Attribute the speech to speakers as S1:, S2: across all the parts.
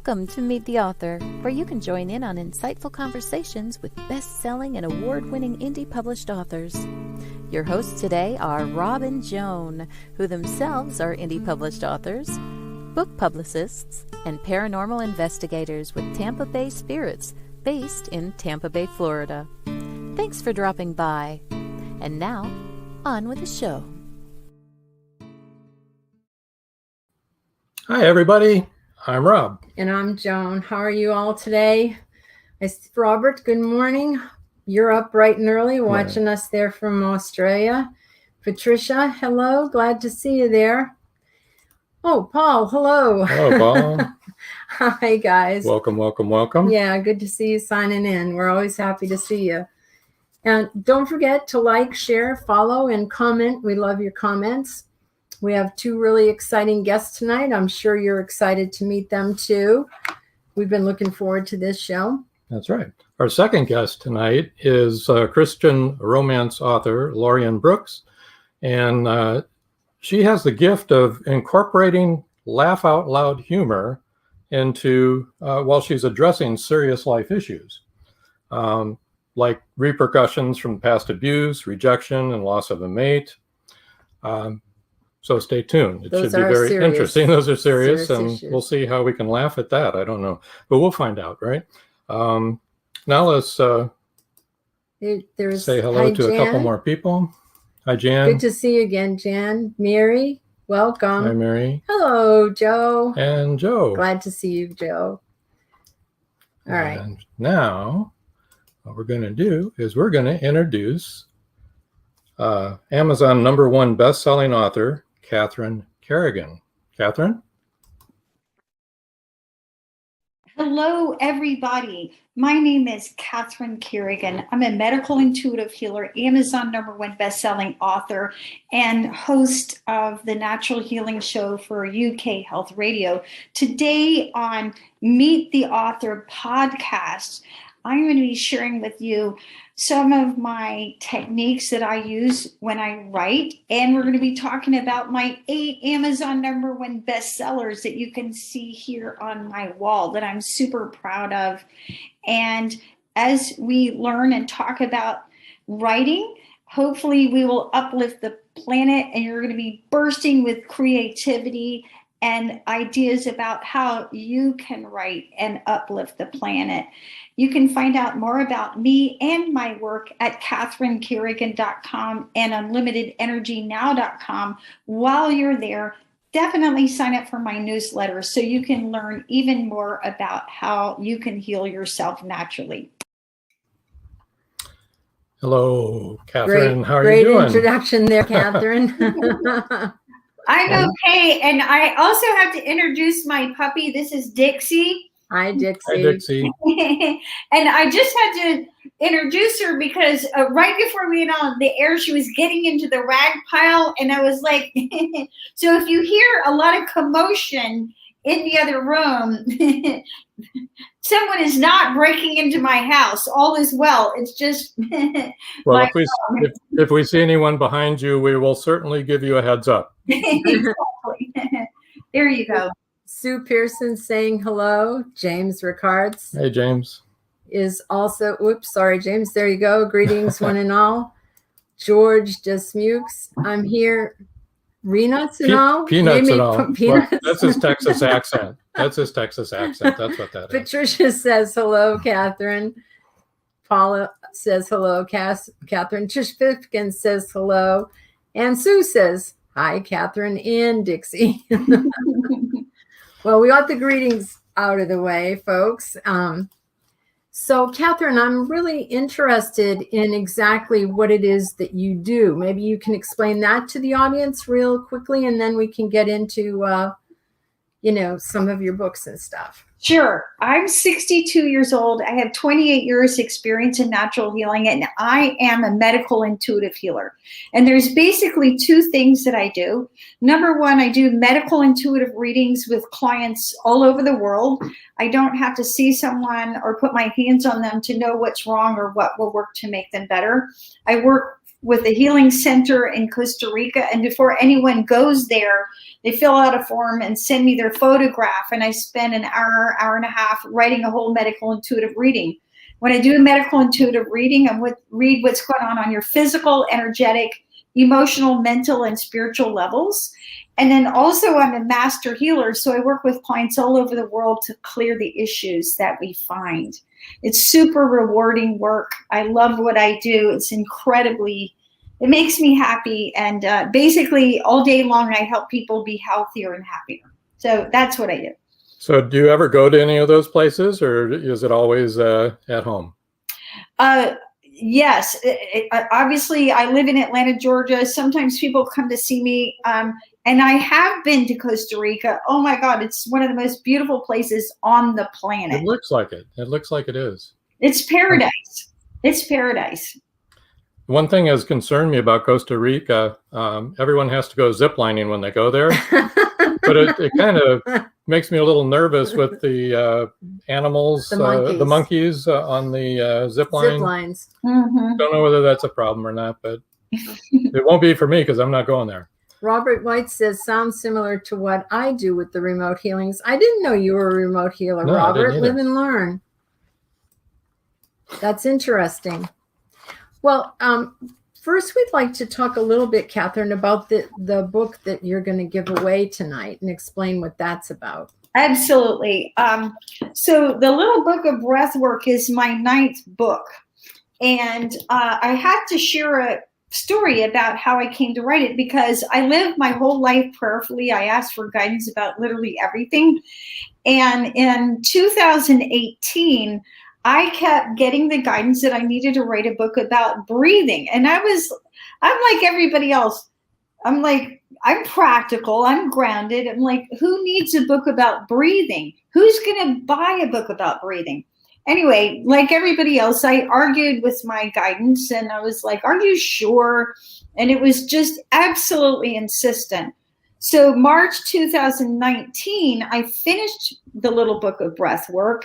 S1: Welcome to Meet the Author, where you can join in on insightful conversations with best-selling and award-winning indie published authors. Your hosts today are Rob and Joan, who themselves are indie published authors, book publicists, and paranormal investigators with Tampa Bay Spirits, based in Tampa Bay, Florida. Thanks for dropping by. And now, on with the show.
S2: Hi, everybody. I'm Rob.
S3: And I'm Joan. How are you all today? Robert, good morning. You're up bright and early watching us there from Australia. Patricia, hello. Glad to see you there. Oh, Paul, hello.
S2: Hello, Paul.
S3: Hi, guys.
S2: Welcome, welcome, welcome.
S3: Yeah, good to see you signing in. We're always happy to see you. And don't forget to like, share, follow, and comment. We love your comments. We have two really exciting guests tonight. I'm sure you're excited to meet them too. We've been looking forward to this show.
S2: That's right. Our second guest tonight is Christian romance author Laurean Brooks. And she has the gift of incorporating laugh out loud humor into while she's addressing serious life issues, like repercussions from past abuse, rejection, and loss of a mate. So stay tuned. It should be very interesting. Those are serious and issues. We'll see how we can laugh at that. I don't know, but we'll find out, right? Now let's say hello to a couple more people. Hi, Jan.
S3: Good to see you again, Jan. Mary, welcome.
S2: Hi, Mary.
S3: Hello, Joe.
S2: And Joe.
S3: Glad to see you, Joe. All right.
S2: And now what we're going to do is we're going to introduce Amazon #1 best-selling author, CARRIGAN. Catherine?
S4: Hello, everybody. My name is CARRIGAN. I'm a medical intuitive healer, Amazon #1 best-selling author, and host of the Natural Healing Show for UK Health Radio. Today on Meet the Author podcast, I'm going to be sharing with you some of my techniques that I use when I write, and we're going to be talking about my 8 Amazon #1 bestsellers that you can see here on my wall that I'm super proud of. And as we learn and talk about writing, hopefully we will uplift the planet, and you're going to be bursting with creativity and ideas about how you can write and uplift the planet. You can find out more about me and my work at CatherineCarrigan.com and UnlimitedEnergyNow.com. While you're there, definitely sign up for my newsletter so you can learn even more about how you can heal yourself naturally.
S2: Hello, Catherine. How are you doing?
S3: Great introduction there, Catherine.
S4: I'm okay. And I also have to introduce my puppy. This is Dixie.
S3: Hi, Dixie.
S2: Hi, Dixie.
S4: And I just had to introduce her because right before we went on the air, she was getting into the rag pile. And I was like, so if you hear a lot of commotion in the other room, someone is not breaking into my house. All is well. It's just
S2: well, if we see anyone behind you, we will certainly give you a heads up.
S4: Exactly. There you go.
S3: Sue Pearson saying hello. James Ricards.
S2: Hey, James.
S3: Is also, oops, sorry, James. There you go. Greetings, one and all. George Desmukes. I'm here. Peanuts and all?
S2: Peanuts and all.
S3: Peanuts.
S2: Well, that's his Texas accent. That's his Texas accent. That's what that is.
S3: Patricia says hello, Catherine. Paula says hello, Catherine. Trish Pipkin says hello. And Sue says, hi, Catherine and Dixie. Well, we got the greetings out of the way, folks. So, Catherine, I'm really interested in exactly what it is that you do. Maybe you can explain that to the audience real quickly, and then we can get into, some of your books and stuff.
S4: Sure. I'm 62 years old. I have 28 years experience in natural healing, and I am a medical intuitive healer. And there's basically 2 things that I do. Number 1, I do medical intuitive readings with clients all over the world. I don't have to see someone or put my hands on them to know what's wrong or what will work to make them better. I work with a healing center in Costa Rica. And before anyone goes there, they fill out a form and send me their photograph. And I spend an hour, hour and a half writing a whole medical intuitive reading. When I do a medical intuitive reading, I read what's going on your physical, energetic, emotional, mental, and spiritual levels. And then also I'm a master healer, so I work with clients all over the world to clear the issues that we find. It's super rewarding work. I love what I do. It's incredibly, it makes me happy. And basically all day long, I help people be healthier and happier. So that's what I do.
S2: So do you ever go to any of those places, or is it always at home?
S4: Yes. Obviously, I live in Atlanta, Georgia. Sometimes people come to see me. And I have been to Costa Rica. Oh my God, it's one of the most beautiful places on the planet.
S2: It looks like it. It looks like it is.
S4: It's paradise. It's paradise.
S2: One thing has concerned me about Costa Rica, everyone has to go ziplining when they go there. But it kind of makes me a little nervous with the animals, the monkeys on the zip line.
S3: Zip lines.
S2: Don't know whether that's a problem or not, but it won't be for me because I'm not going there.
S3: Robert White says, sounds similar to what I do with the remote healings. I didn't know you were a remote healer,
S2: No,
S3: Robert.
S2: I didn't either.
S3: Live and learn. That's interesting. Well, first we'd like to talk a little bit, Catherine, about the book that you're going to give away tonight and explain what that's about.
S4: Absolutely. So the Little Book of Breathwork is my 9th book. And I had to share a story about how I came to write it because I lived my whole life prayerfully. I asked for guidance about literally everything. And in 2018, I kept getting the guidance that I needed to write a book about breathing. And I'm like everybody else. I'm like, I'm practical. I'm grounded. I'm like, who needs a book about breathing? Who's going to buy a book about breathing? Anyway, like everybody else, I argued with my guidance and I was like, are you sure? And it was just absolutely insistent. So March 2019, I finished the Little Book of Breathwork.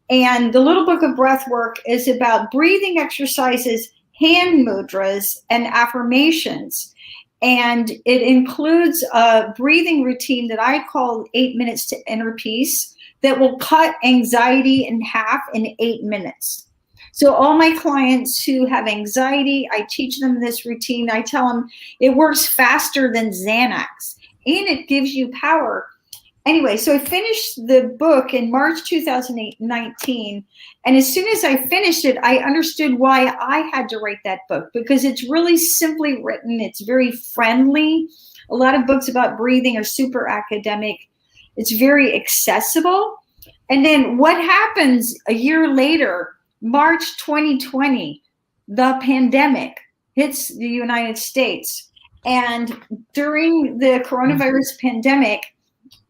S4: And the Little Book of Breathwork is about breathing exercises, hand mudras, and affirmations. And it includes a breathing routine that I call 8 minutes to inner peace that will cut anxiety in half in 8 minutes. So all my clients who have anxiety, I teach them this routine. I tell them it works faster than Xanax and it gives you power. Anyway, so I finished the book in March 2019. And as soon as I finished it, I understood why I had to write that book because it's really simply written. It's very friendly. A lot of books about breathing are super academic. It's very accessible. And then what happens a year later, March 2020, the pandemic hits the United States. And during the coronavirus pandemic,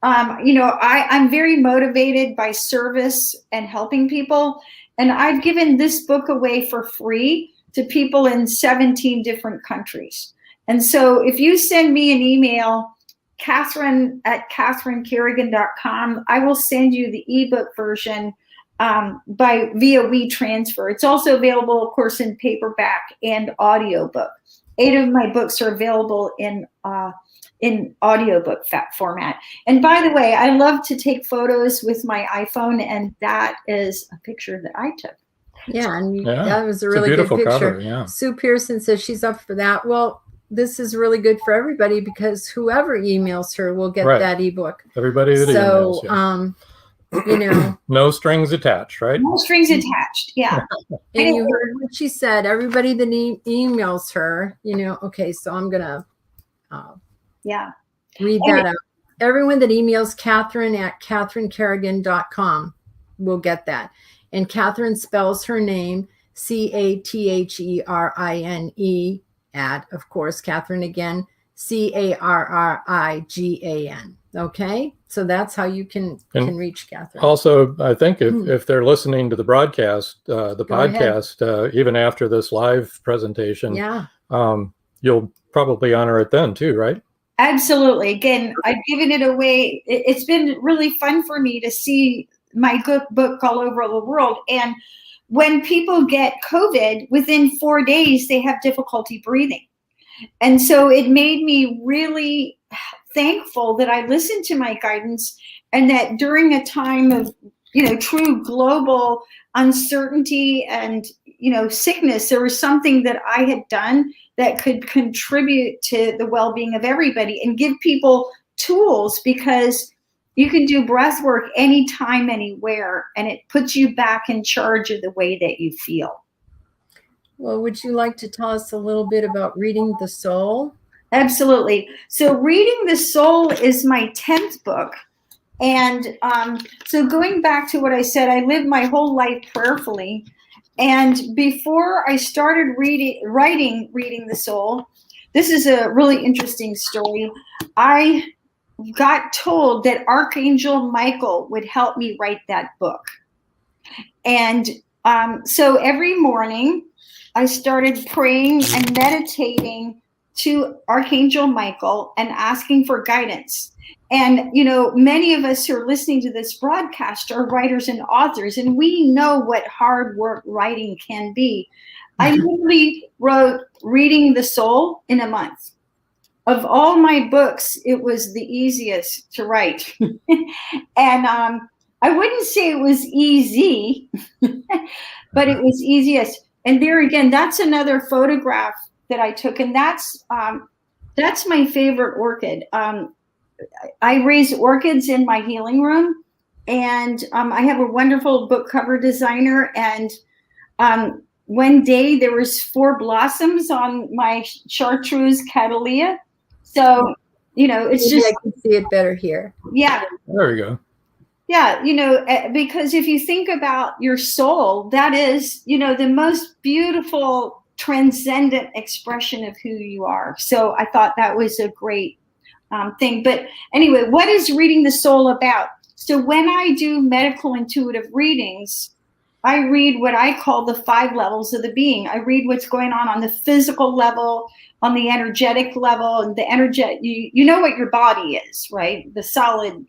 S4: I'm very motivated by service and helping people. And I've given this book away for free to people in 17 different countries. And so if you send me an email, Catherine@CatherineCarrigan.com, I will send you the ebook version via WeTransfer. It's also available, of course, in paperback and audiobook. 8 of my books are available in audiobook format. And by the way, I love to take photos with my iPhone, and that is a picture that I took.
S3: Yeah, and that was a really good picture. Cover, yeah. Sue Pearson says she's up for that. Well, this is really good for everybody because whoever emails her will get that ebook.
S2: Everybody that emails. Yeah.
S3: No
S2: strings attached, right?
S4: No strings attached. Yeah.
S3: And you heard what she said. Everybody that emails her, okay, so I'm gonna read that out. Everyone that emails Catherine@CatherineCarrigan.com will get that. And Catherine spells her name CATHERINE of course, Catherine again, CARRIGAN. Okay, so that's how you can reach Catherine.
S2: Also, I think if they're listening to the broadcast, the podcast, even after this live presentation, you'll probably honor it then too, right?
S4: Absolutely. Again, I've given it away. It's been really fun for me to see my good book all over the world. And when people get COVID, within 4 days, they have difficulty breathing. And so it made me really thankful that I listened to my guidance, and that during a time of, true global uncertainty and, sickness, there was something that I had done that could contribute to the well-being of everybody and give people tools, because you can do breath work anytime, anywhere, and it puts you back in charge of the way that you feel.
S3: Well, would you like to tell us a little bit about Reading the Soul?
S4: Absolutely. So Reading the Soul is my 10th book. And so going back to what I said, I lived my whole life prayerfully. And before I started writing Reading the Soul, this is a really interesting story. I got told that Archangel Michael would help me write that book. And so every morning I started praying and meditating to Archangel Michael and asking for guidance. And, many of us who are listening to this broadcast are writers and authors, and we know what hard work writing can be. I literally wrote Reading the Soul in a month. Of all my books, it was the easiest to write. And I wouldn't say it was easy, but it was easiest. And there again, that's another photograph that I took, and that's my favorite orchid. I raise orchids in my healing room, and I have a wonderful book cover designer. And one day there was 4 blossoms on my chartreuse cattleya. So, it's
S3: Maybe
S4: just,
S3: I can see it better here.
S4: Yeah.
S2: There you go.
S4: Yeah, because if you think about your soul, that is, the most beautiful, transcendent expression of who you are. So I thought that was a great thing. But anyway, what is Reading the Soul about? So when I do medical intuitive readings, I read what I call the 5 levels of the being. I read what's going on the physical level, on the energetic level, and the energetic, you know what your body is, right? The solid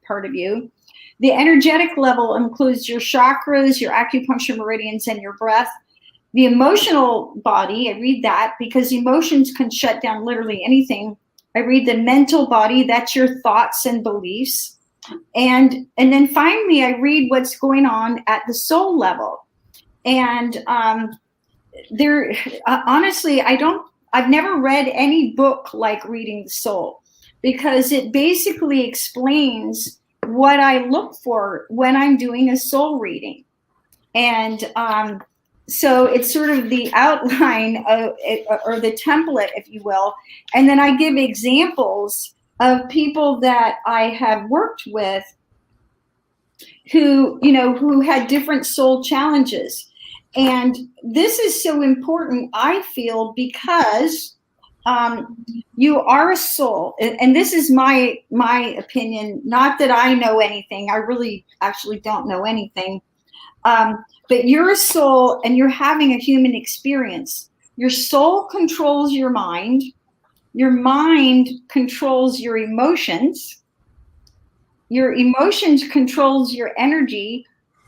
S4: part of you. The energetic level includes your chakras, your acupuncture meridians, and your breath. The emotional body, I read that because emotions can shut down literally anything. I read the mental body, that's your thoughts and beliefs. And then finally, I read what's going on at the soul level. And honestly, I've never read any book like Reading the Soul, because it basically explains what I look for when I'm doing a soul reading. And so it's sort of the outline of it, or the template, if you will. And then I give examples of people that I have worked with who had different soul challenges. And this is so important, I feel, because you are a soul. And this is my opinion, not that I know anything. I really actually don't know anything. But you're a soul and you're having a human experience. Your soul controls your mind. Your mind controls your emotions. Your emotions controls your energy,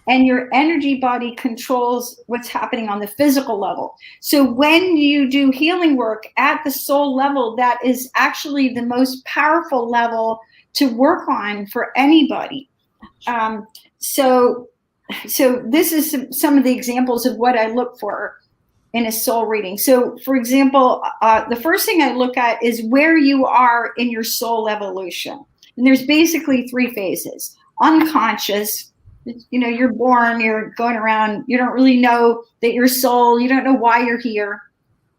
S4: and your energy body controls what's happening on the physical level. So when you do healing work at the soul level, that is actually the most powerful level to work on for anybody. So this is some of the examples of what I look for in a soul reading. So for example, the first thing I look at is where you are in your soul evolution. And there's basically 3 phases. Unconscious, you're born, you're going around, you don't really know that you're soul, you don't know why you're here.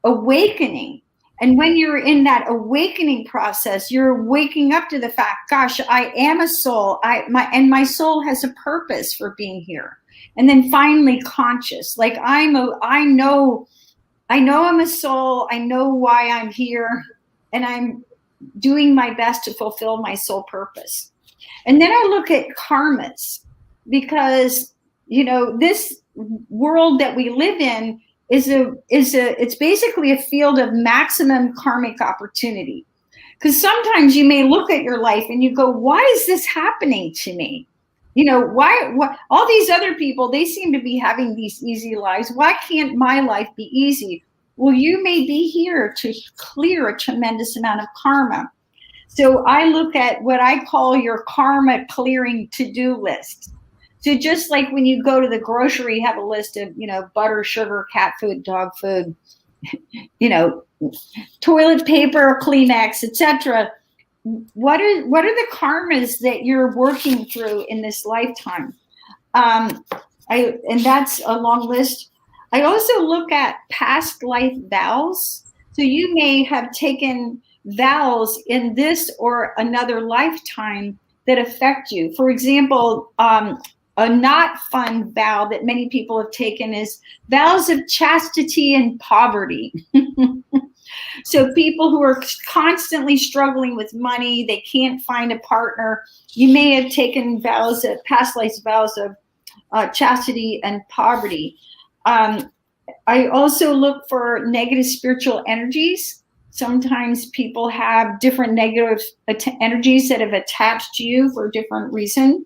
S4: Awakening. And when you're in that awakening process, you're waking up to the fact, gosh, I am a soul. My soul has a purpose for being here. And then finally, conscious. Like I know I'm a soul. I know why I'm here, and I'm doing my best to fulfill my soul purpose. And then I look at karmas, because this world that we live in it's basically a field of maximum karmic opportunity. Because sometimes you may look at your life and you go, why is this happening to me? why all these other people, they seem to be having these easy lives. Why can't my life be easy? Well, you may be here to clear a tremendous amount of karma. So I look at what I call your karma clearing to-do list. So just like when you go to the grocery, you have a list of, butter, sugar, cat food, dog food, toilet paper, Kleenex, etc. What are the karmas that you're working through in this lifetime? And that's a long list. I also look at past life vows. So you may have taken vows in this or another lifetime that affect you. For example, a not fun vow that many people have taken is vows of chastity and poverty. So people who are constantly struggling with money, they can't find a partner. You may have taken vows of past life vows of chastity and poverty. I also look for negative spiritual energies. Sometimes people have different negative energies that have attached to you for a different reason.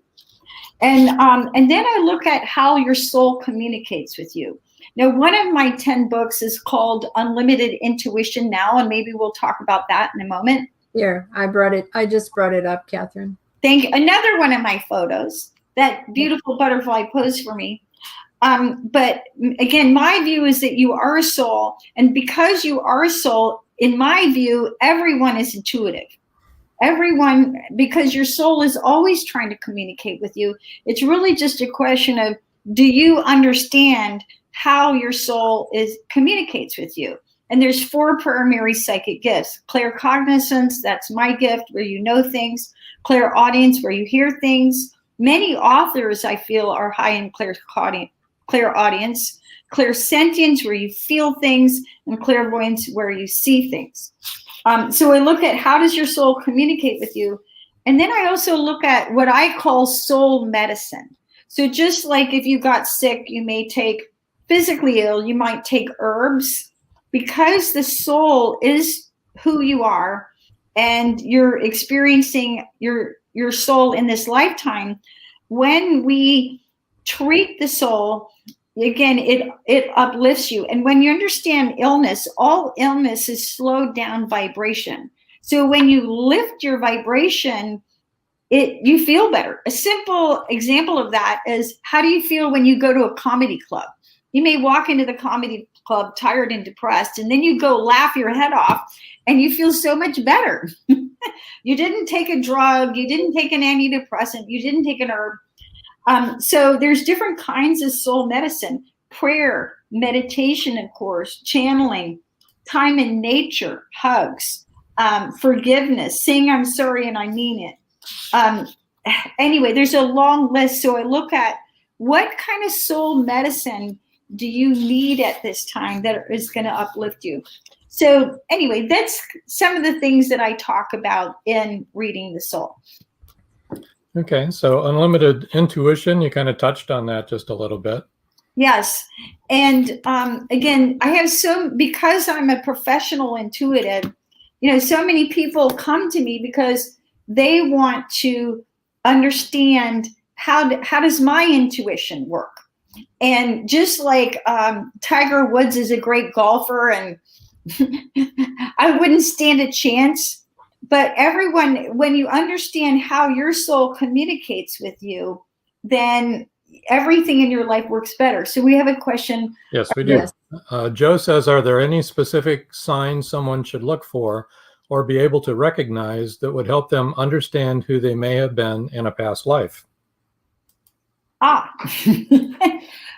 S4: And then I look at how your soul communicates with you. Now, one of my 10 books is called Unlimited Intuition Now, and maybe we'll talk about that in a moment.
S3: Here, I just brought it up, Catherine.
S4: Another one of my photos, that beautiful butterfly pose for me. But again, my view is that you are a soul, and because you are a soul, in my view, everyone is intuitive. Everyone, because your soul is always trying to communicate with you. It's really just a question of, do you understand how your soul communicates with you? And there's 4 primary psychic gifts. Claircognizance, that's my gift, where you know things. Clairaudience, where you hear things. Many authors, I feel, are high in clairaudience. Clairsentience, where you feel things, and clairvoyance, where you see things. So I look at how does your soul communicate with you? And then I also look at what I call soul medicine. So just like if you got sick, you may take, physically ill, you might take herbs, because the soul is who you are and you're experiencing your soul in this lifetime. When we treat the soul, again, it uplifts you. And when you understand illness, all illness is slowed down vibration. So when you lift your vibration, you feel better. A simple example of that is, how do you feel when you go to a comedy club? You may walk into the comedy club tired and depressed, and then you go laugh your head off and you feel so much better. You didn't take a drug, you didn't take an antidepressant, you didn't take an herb. So there's different kinds of soul medicine: prayer, meditation, of course, channeling, time in nature, hugs, forgiveness, saying I'm sorry and I mean it. Anyway, there's a long list. So I look at what kind of soul medicine do you need at this time that is going to uplift you. So anyway, that's some of the things that I talk about in Reading the Soul.
S2: Okay, so unlimited intuition, you kind of touched on that just a little bit.
S4: Yes. And again, I have because I'm a professional intuitive, so many people come to me because they want to understand how does my intuition work. And just like Tiger Woods is a great golfer, and I wouldn't stand a chance. But everyone, when you understand how your soul communicates with you, then everything in your life works better. So we have a question.
S2: Yes, we do. Yes. Joe says, are there any specific signs someone should look for or be able to recognize that would help them understand who they may have been in a past life?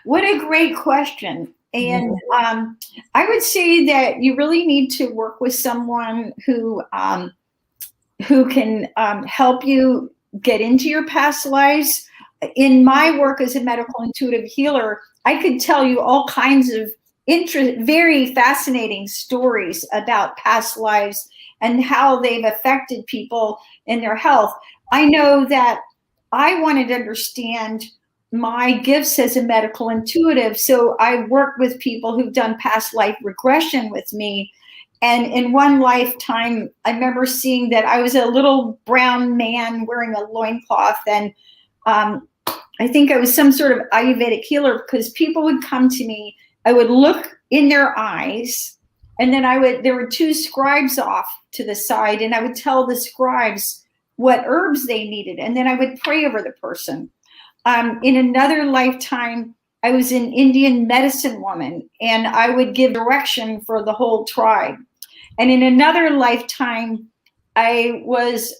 S4: What a great question. And I would say that you really need to work with someone who can help you get into your past lives. In my work as a medical intuitive healer, I could tell you all kinds of very fascinating stories about past lives and how they've affected people in their health. I know that I wanted to understand my gifts as a medical intuitive, so I worked with people who've done past life regression with me. And in one lifetime, I remember seeing that I was a little brown man wearing a loincloth, and I think I was some sort of Ayurvedic healer, because people would come to me, I would look in their eyes, and then there were two scribes off to the side, and I would tell the scribes what herbs they needed, and then I would pray over the person. In another lifetime, I was an Indian medicine woman, and I would give direction for the whole tribe. And in another lifetime, I was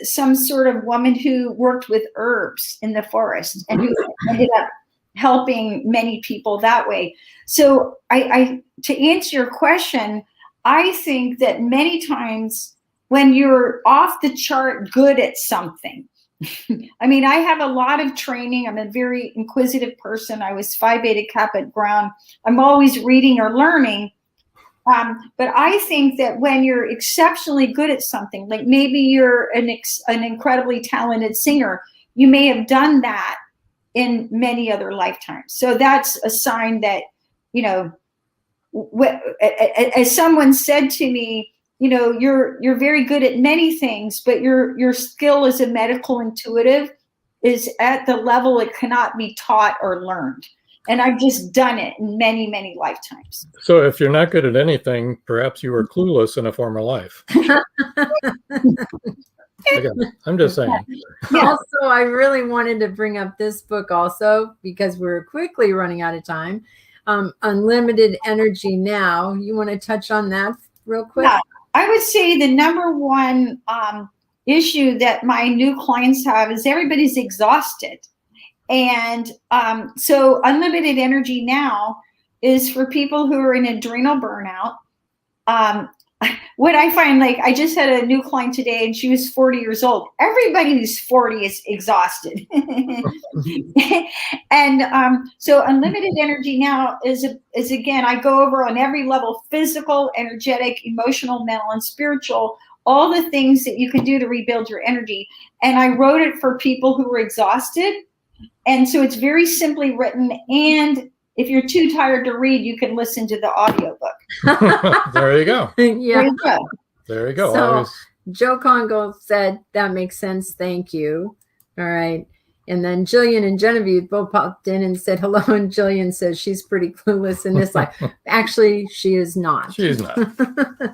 S4: some sort of woman who worked with herbs in the forest and who ended up helping many people that way. So to answer your question, I think that many times when you're off the chart good at something, I mean, I have a lot of training. I'm a very inquisitive person. I was Phi Beta Kappa at Brown. I'm always reading or learning. But I think that when you're exceptionally good at something, like maybe you're an incredibly talented singer, you may have done that in many other lifetimes. So that's a sign that, you know, as someone said to me, you know, you're very good at many things, but your skill as a medical intuitive is at the level it cannot be taught or learned. And I've just done it in many, many lifetimes.
S2: So if you're not good at anything, perhaps you were clueless in a former life. Again, I'm just saying.
S3: Also, I really wanted to bring up this book also, because we're quickly running out of time. Unlimited Energy Now. You want to touch on that real quick?
S4: Yeah. I would say the number one issue that my new clients have is everybody's exhausted. And so Unlimited Energy Now is for people who are in adrenal burnout. What I find, like, I just had a new client today and she was 40 years old. Everybody who's 40 is exhausted. And so Unlimited Energy Now is again, I go over on every level: physical, energetic, emotional, mental, and spiritual, all the things that you can do to rebuild your energy. And I wrote it for people who were exhausted. And so it's very simply written. And if you're too tired to read, you can listen to the audiobook.
S2: There you go.
S3: Yeah.
S2: There you go.
S3: So Joe Congo said, that makes sense. Thank you. All right. And then Jillian and Genevieve both popped in and said hello. And Jillian says she's pretty clueless in this life. Actually, she is not.
S2: She's not.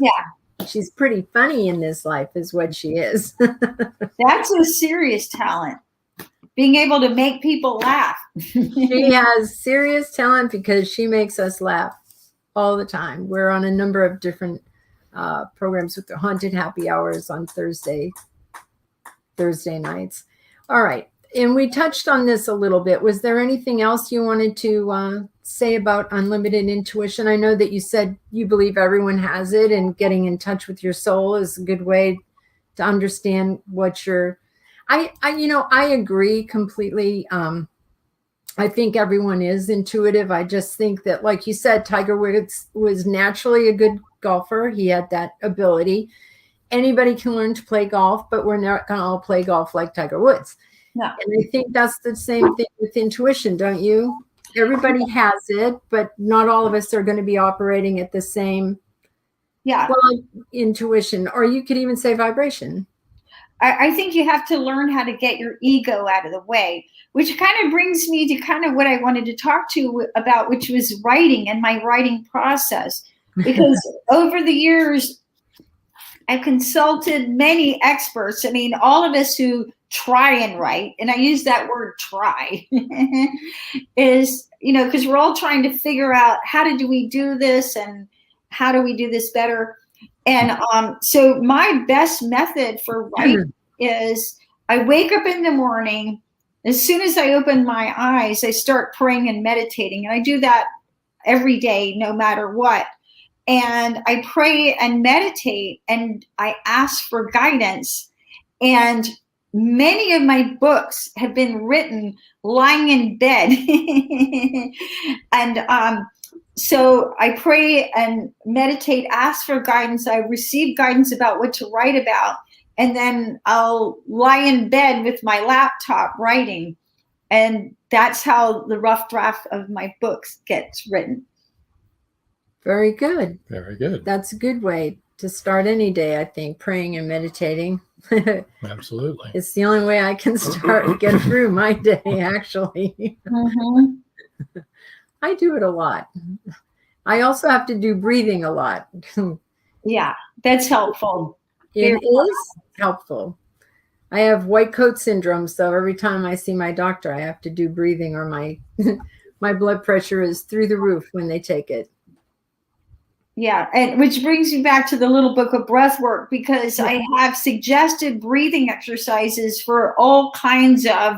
S4: Yeah.
S3: She's pretty funny in this life is what she is.
S4: That's a serious talent. Being able to make people laugh.
S3: She has serious talent because she makes us laugh all the time. We're on a number of different programs with the Haunted Happy Hours on Thursday nights. All right. And we touched on this a little bit. Was there anything else you wanted to say about unlimited intuition? I know that you said you believe everyone has it, and getting in touch with your soul is a good way to understand what you're. I agree completely. I think everyone is intuitive. I just think that, like you said, Tiger Woods was naturally a good golfer. He had that ability. Anybody can learn to play golf, but we're not going to all play golf like Tiger Woods. No. And I think that's the same thing with intuition, don't you? Everybody has it, but not all of us are going to be operating at the same intuition, or you could even say vibration.
S4: I think you have to learn how to get your ego out of the way, which kind of brings me to kind of what I wanted to talk to you about, which was writing and my writing process. Because over the years, I've consulted many experts. I mean, all of us who try and write, and I use that word try, is, because we're all trying to figure out how do we do this and how do we do this better. And so my best method for writing is I wake up in the morning. As soon as I open my eyes, I start praying and meditating. And I do that every day, no matter what. And I pray and meditate and I ask for guidance. And many of my books have been written lying in bed. And so I pray and meditate, ask for guidance. I receive guidance about what to write about. And then I'll lie in bed with my laptop writing. And that's how the rough draft of my books gets written.
S3: Very good.
S2: Very good.
S3: That's a good way. to start any day, I think, praying and meditating.
S2: Absolutely.
S3: It's the only way I can get through my day, actually.
S4: Mm-hmm.
S3: I do it a lot. I also have to do breathing a lot.
S4: Yeah, that's helpful.
S3: It is helpful. I have white coat syndrome, so every time I see my doctor, I have to do breathing, or my my blood pressure is through the roof when they take it.
S4: Yeah, and which brings me back to the little book of breath work, because I have suggested breathing exercises for all kinds of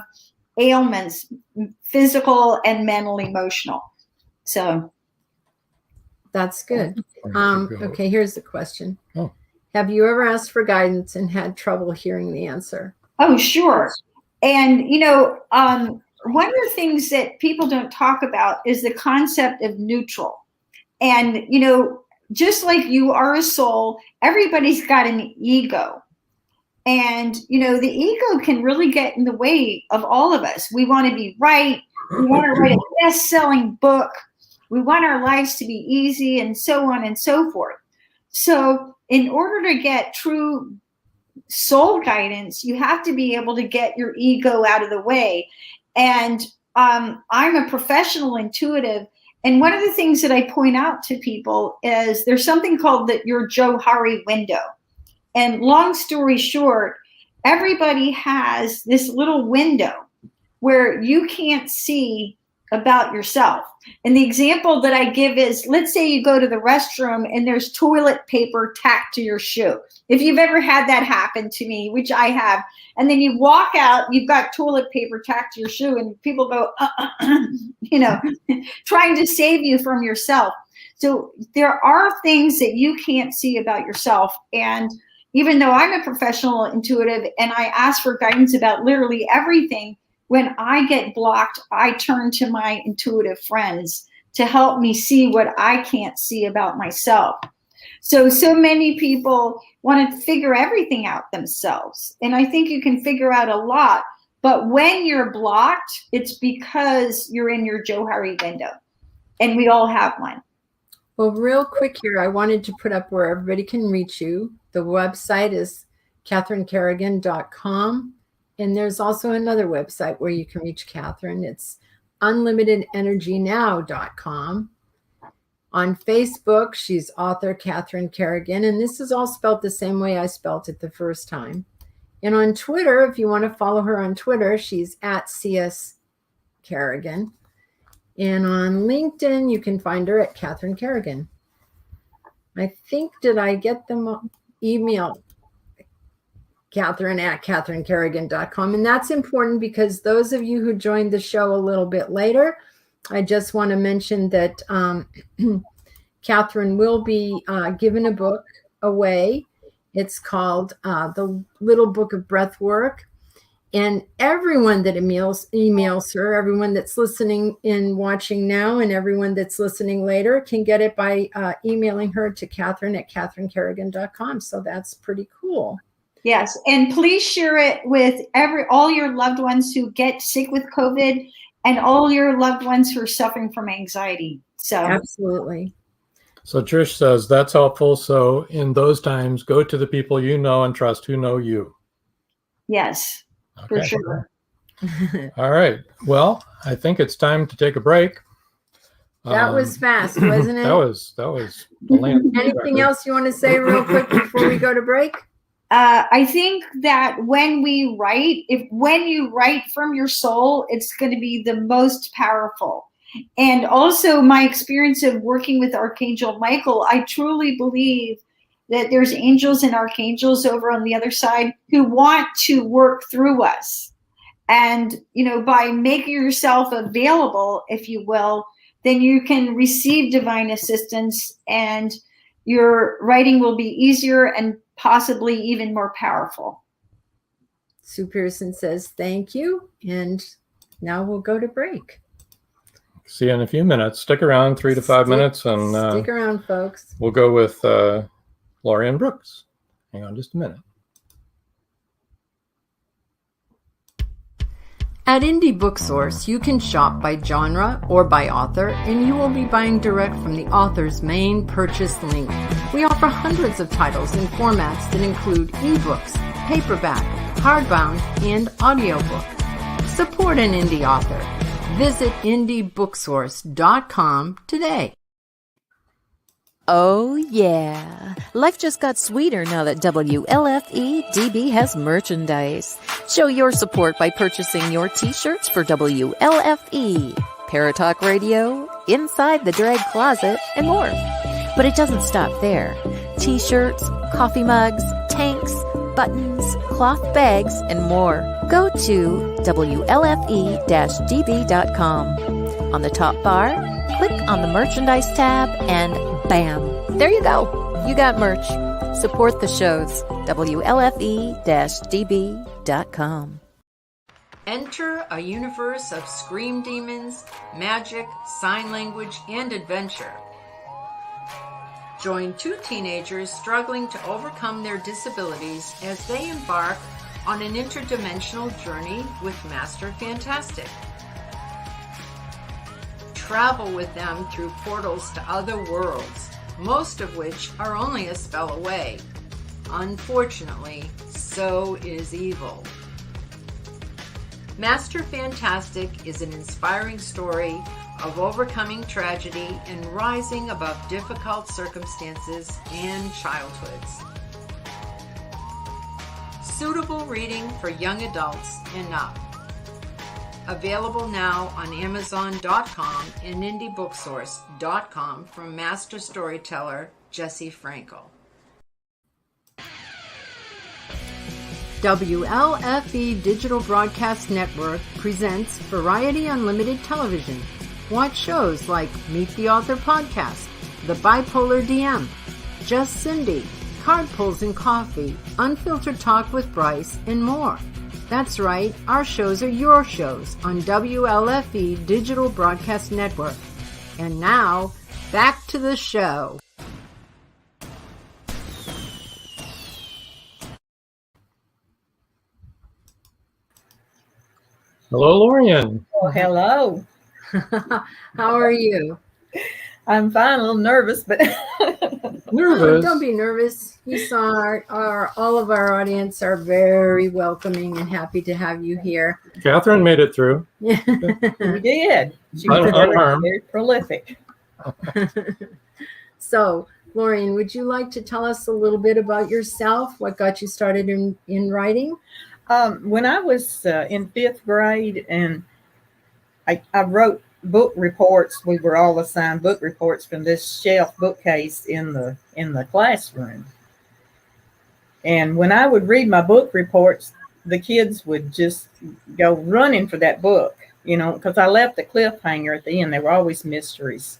S4: ailments, physical and mental, emotional. So
S3: that's good.
S2: Go.
S3: Okay, here's the question.
S2: Oh.
S3: Have you ever asked for guidance and had trouble hearing the answer?
S4: Oh, sure. And, one of the things that people don't talk about is the concept of neutral. And, just like you are a soul, everybody's got an ego. And, the ego can really get in the way of all of us. We want to be right. We want to write a best-selling book. We want our lives to be easy, and so on and so forth. So in order to get true soul guidance, you have to be able to get your ego out of the way. And I'm a professional intuitive. And one of the things that I point out to people is there's something called your Johari window. And long story short, everybody has this little window where you can't see about yourself. And the example that I give is, let's say you go to the restroom and there's toilet paper tacked to your shoe. If you've ever had that happen to me, which I have, and then you walk out, you've got toilet paper tacked to your shoe, and people go, trying to save you from yourself. So there are things that you can't see about yourself. And even though I'm a professional intuitive and I ask for guidance about literally everything, when I get blocked, I turn to my intuitive friends to help me see what I can't see about myself. So many people want to figure everything out themselves. And I think you can figure out a lot. But when you're blocked, it's because you're in your Johari window. And we all have one.
S3: Well, real quick here, I wanted to put up where everybody can reach you. The website is CatherineCarrigan.com. And there's also another website where you can reach Catherine. It's unlimitedenergynow.com. On Facebook, she's author Catherine Carrigan. And this is all spelled the same way I spelt it the first time. And on Twitter, if you want to follow her on Twitter, she's at CS Carrigan. And on LinkedIn, you can find her at Catherine Carrigan. I think, did I get them email? Catherine at CatherineCarrigan.com. And that's important because those of you who joined the show a little bit later, I just want to mention that Catherine will be giving a book away. It's called The Little Book of Breath Work. And everyone that emails her, everyone that's listening and watching now, and everyone that's listening later can get it by emailing her to Catherine at CatherineCarrigan.com. So that's pretty cool.
S4: Yes, and please share it with all your loved ones who get sick with COVID, and all your loved ones who are suffering from anxiety. So
S3: absolutely.
S2: So Trish says that's helpful. So in those times, go to the people you know and trust who know you.
S4: Yes,
S2: okay.
S4: For sure.
S2: All right. Well, I think it's time to take a break.
S3: That was fast, wasn't it?
S2: That was.
S3: Anything else you want to say real quick before we go to break?
S4: I think that when you write from your soul, it's going to be the most powerful. And also my experience of working with Archangel Michael, I truly believe that there's angels and archangels over on the other side who want to work through us. And, by making yourself available, if you will, then you can receive divine assistance, and your writing will be easier and possibly even more powerful.
S3: Sue Pearson says thank you, and now we'll go to break.
S2: See you in a few minutes. Stick around 3 to 5 minutes, and
S3: stick around, folks.
S2: We'll go with LAUREAN Brooks. Hang on just a minute.
S3: At Indie Booksource, you can shop by genre or by author, and you will be buying direct from the author's main purchase link. We offer hundreds of titles in formats that include ebooks, paperback, hardbound, and audiobook. Support an indie author. Visit indiebooksource.com today.
S1: Oh, yeah. Life just got sweeter now that WLFE DB has merchandise. Show your support by purchasing your t-shirts for WLFE, Paratalk Radio, Inside the Drag Closet, and more. But it doesn't stop there. T-shirts, coffee mugs, tanks, buttons, cloth bags, and more. Go to WLFE-DB.com. On the top bar, click on the merchandise tab and bam, there you go. You got merch. Support the shows. WLFE-DB.com.
S3: Enter a universe of scream demons, magic, sign language, and adventure. Join two teenagers struggling to overcome their disabilities as they embark on an interdimensional journey with Master Fantastic. Travel with them through portals to other worlds, most of which are only a spell away. Unfortunately, so is evil. Master Fantastic is an inspiring story of overcoming tragedy and rising above difficult circumstances and childhoods. Suitable reading for young adults and up. Available now on Amazon.com and IndieBookSource.com from master storyteller Jesse Frankel. WLFE Digital Broadcast Network presents Variety Unlimited Television. Watch shows like Meet the Author Podcast, The Bipolar DM, Just Cindy, Card Pulls and Coffee, Unfiltered Talk with Bryce, and more. That's right, our shows are your shows on WLFE Digital Broadcast Network. And now, back to the show.
S2: Hello, Laurean.
S5: Oh, hello.
S3: How are you?
S5: I'm fine, a little nervous, but
S2: Nervous?
S3: Don't be nervous. You saw all of our audience are very welcoming and happy to have you here.
S2: Catherine made it through.
S5: we did. She was
S2: Unharmed.
S5: very prolific.
S3: So, Laurean, would you like to tell us a little bit about yourself? What got you started in writing?
S5: When I was in 5th grade, and I wrote book reports. We were all assigned book reports from this shelf bookcase in the classroom. And when I would read my book reports, the kids would just go running for that book, you know, because I left the cliffhanger at the end. They were always mysteries.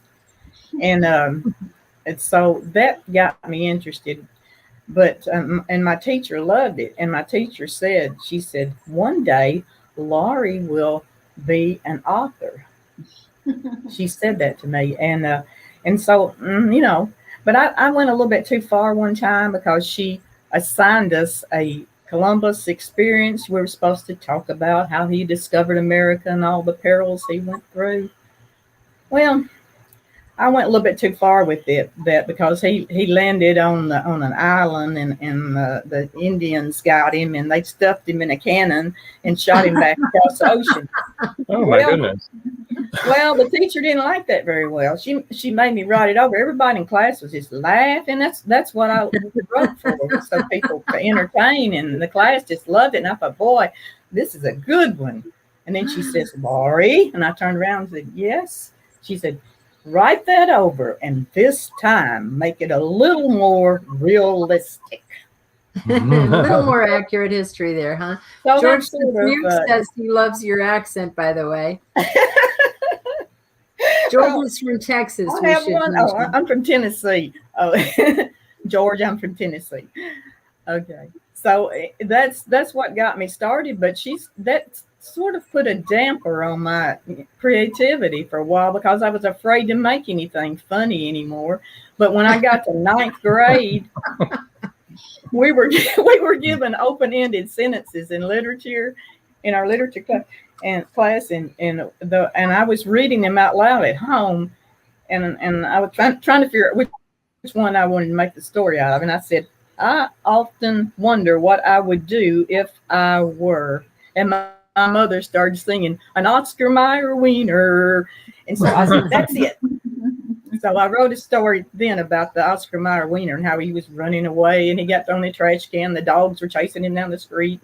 S5: And so that got me interested. But and my teacher loved it. And my teacher said, she said, one day Laurie will be an author. She said that to me. And so, you know, but I went a little bit too far one time because she assigned us a Columbus experience. We were supposed to talk about how he discovered America and all the perils he went through. Well, I went a little bit too far with that because he landed on an island and the Indians got him and they stuffed him in a cannon and shot him back across the ocean.
S2: Oh my goodness.
S5: Well, the teacher didn't like that very well. She made me write it over. Everybody in class was just laughing. That's what I wrote for, so people to entertain, and the class just loved it. And I thought, boy, this is a good one. And then she says, Laurie, and I turned around and said, yes. She said, write that over, and this time make it a little more realistic.
S3: A little more accurate history there, huh?
S5: So
S3: George says he loves your accent, by the way. George is from Texas.
S5: I'm from Tennessee. Oh, George, I'm from Tennessee. Okay, so that's what got me started. But that sort of put a damper on my creativity for a while because I was afraid to make anything funny anymore. But when I got to 9th grade, we were given open-ended sentences in literature, in our literature class, and I was reading them out loud at home, and I was trying to figure out which one I wanted to make the story out of. And I said, I often wonder what I would do if I were. And my mother started singing an Oscar Mayer wiener. And so I said, that's it. So I wrote a story then about the Oscar Mayer wiener and how he was running away and he got thrown in a trash can. The dogs were chasing him down the street.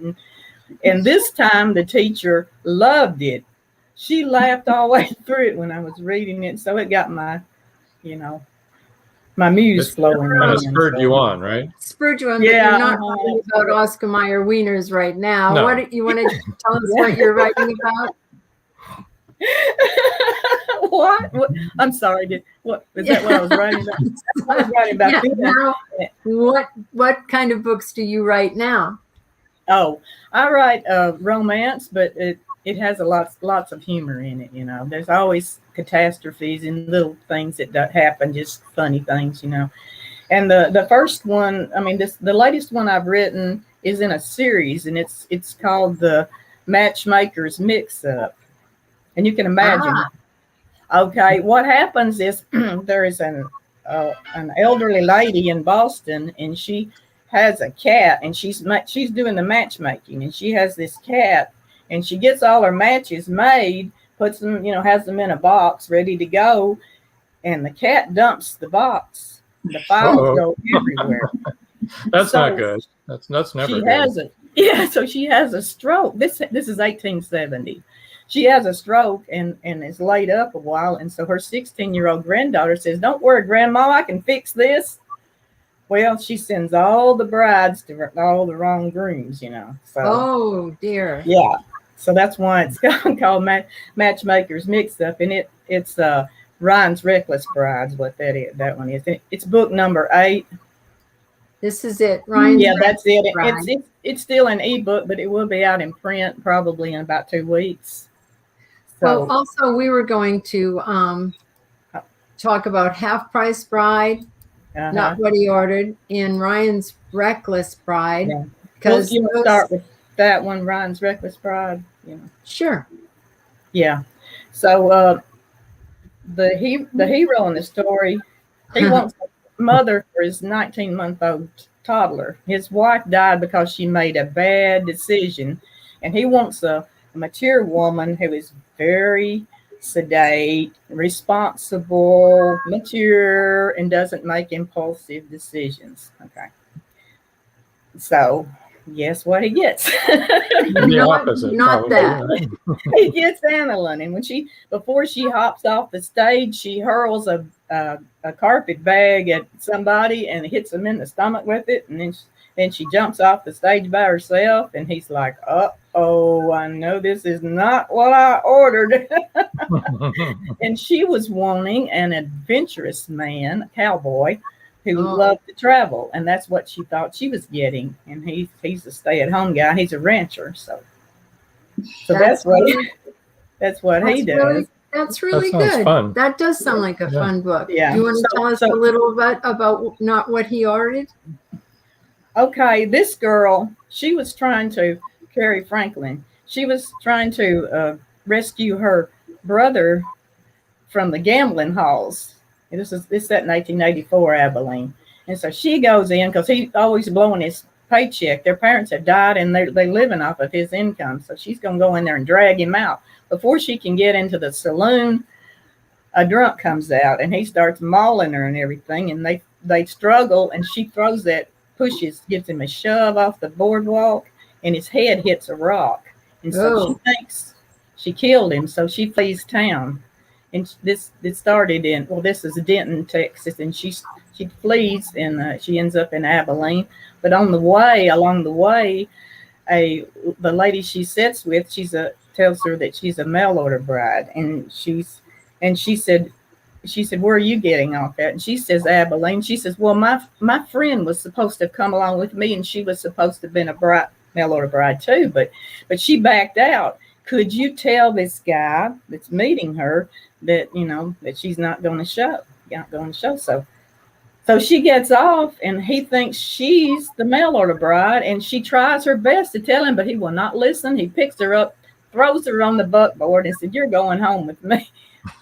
S5: And this time the teacher loved it. She laughed all the way through it when I was reading it. So it got my, my muse flowing.
S2: Kind of spurred you on, right?
S3: Spurred you on,
S5: Yeah.
S3: but you're not writing about Oscar Mayer wieners right now.
S2: No.
S3: What you want to tell us what you're writing about?
S5: What? I'm sorry. What is that? What I was writing about? I was writing about.
S3: Yeah, now, what kind of books do you write now?
S5: Oh, I write romance, but it has lots of humor in it. There's always catastrophes and little things that happen, just funny things. And the first one, the latest one I've written is in a series, and it's called The Matchmaker's Mix-Up. And you can imagine. Okay, what happens is there is an elderly lady in Boston, and she has a cat, and she's doing the matchmaking, and she has this cat, and she gets all her matches made, puts them, has them in a box ready to go, and the cat dumps the box. The files go everywhere.
S2: That's not good. That's never good.
S5: So she has a stroke. This is 1870. She has a stroke and is laid up a while. And so her 16-year-old granddaughter says, "Don't worry, Grandma, I can fix this." Well, she sends all the brides to all the wrong grooms, So,
S3: oh, dear.
S5: Yeah. So that's why it's called Matchmaker's Mix-Up. And it's Ryan's Reckless Brides, what that one is. It's book number 8.
S3: This is it, Ryan.
S5: Yeah, that's it. It's still an ebook, but it will be out in print probably in about 2 weeks. So,
S3: Well, also we were going to talk about Half Price Bride, Not What He Ordered, in Ryan's Reckless Bride.
S5: Yeah.
S3: Because
S5: you start with that one, Ryan's Reckless Bride.
S3: Sure.
S5: Yeah. So the hero in the story, he wants a mother for his 19-month-old toddler. His wife died because she made a bad decision, and he wants a mature woman who is very sedate, responsible, mature, and doesn't make impulsive decisions. Okay. So guess what he gets?
S2: The opposite.
S3: Not
S2: probably.
S3: that.
S5: He gets Annalyn, and before she hops off the stage, she hurls a carpet bag at somebody and hits them in the stomach with it, and then she jumps off the stage by herself, and he's like, "Uh-oh, I know this is not what I ordered." And she was wanting an adventurous man, a cowboy, who loved to travel, and that's what she thought she was getting. And he's a stay-at-home guy. He's a rancher, so that's what he does.
S3: That's really
S2: That sounds
S3: good.
S2: fun.
S3: That does sound like a fun book.
S5: Yeah.
S3: Do you want to tell us a little bit about Not What He Ordered?
S5: Okay, this girl, she was trying to, Carrie Franklin, she was trying to rescue her brother from the gambling halls. And this set in 1884, Abilene. And so she goes in because he's always blowing his paycheck. Their parents have died, and they're living off of his income. So she's going to go in there and drag him out. Before she can get into the saloon, a drunk comes out, and he starts mauling her and everything. And they struggle, and she gives him a shove off the boardwalk, and his head hits a rock. And so she thinks she killed him, so she flees town. And this started this is Denton, Texas, and she flees, and she ends up in Abilene. But along the way, the lady she sits with, tells her that she's a mail order bride, and she said, "Where are you getting off at?" And she says, "Abilene." She says, "Well, my friend was supposed to have come along with me, and she was supposed to have been a mail order bride too, but she backed out. Could you tell this guy that's meeting her that that she's not going to show?" So she gets off, and he thinks she's the mail order bride, and she tries her best to tell him, but he will not listen. He picks her up, throws her on the buckboard, and said, "You're going home with me."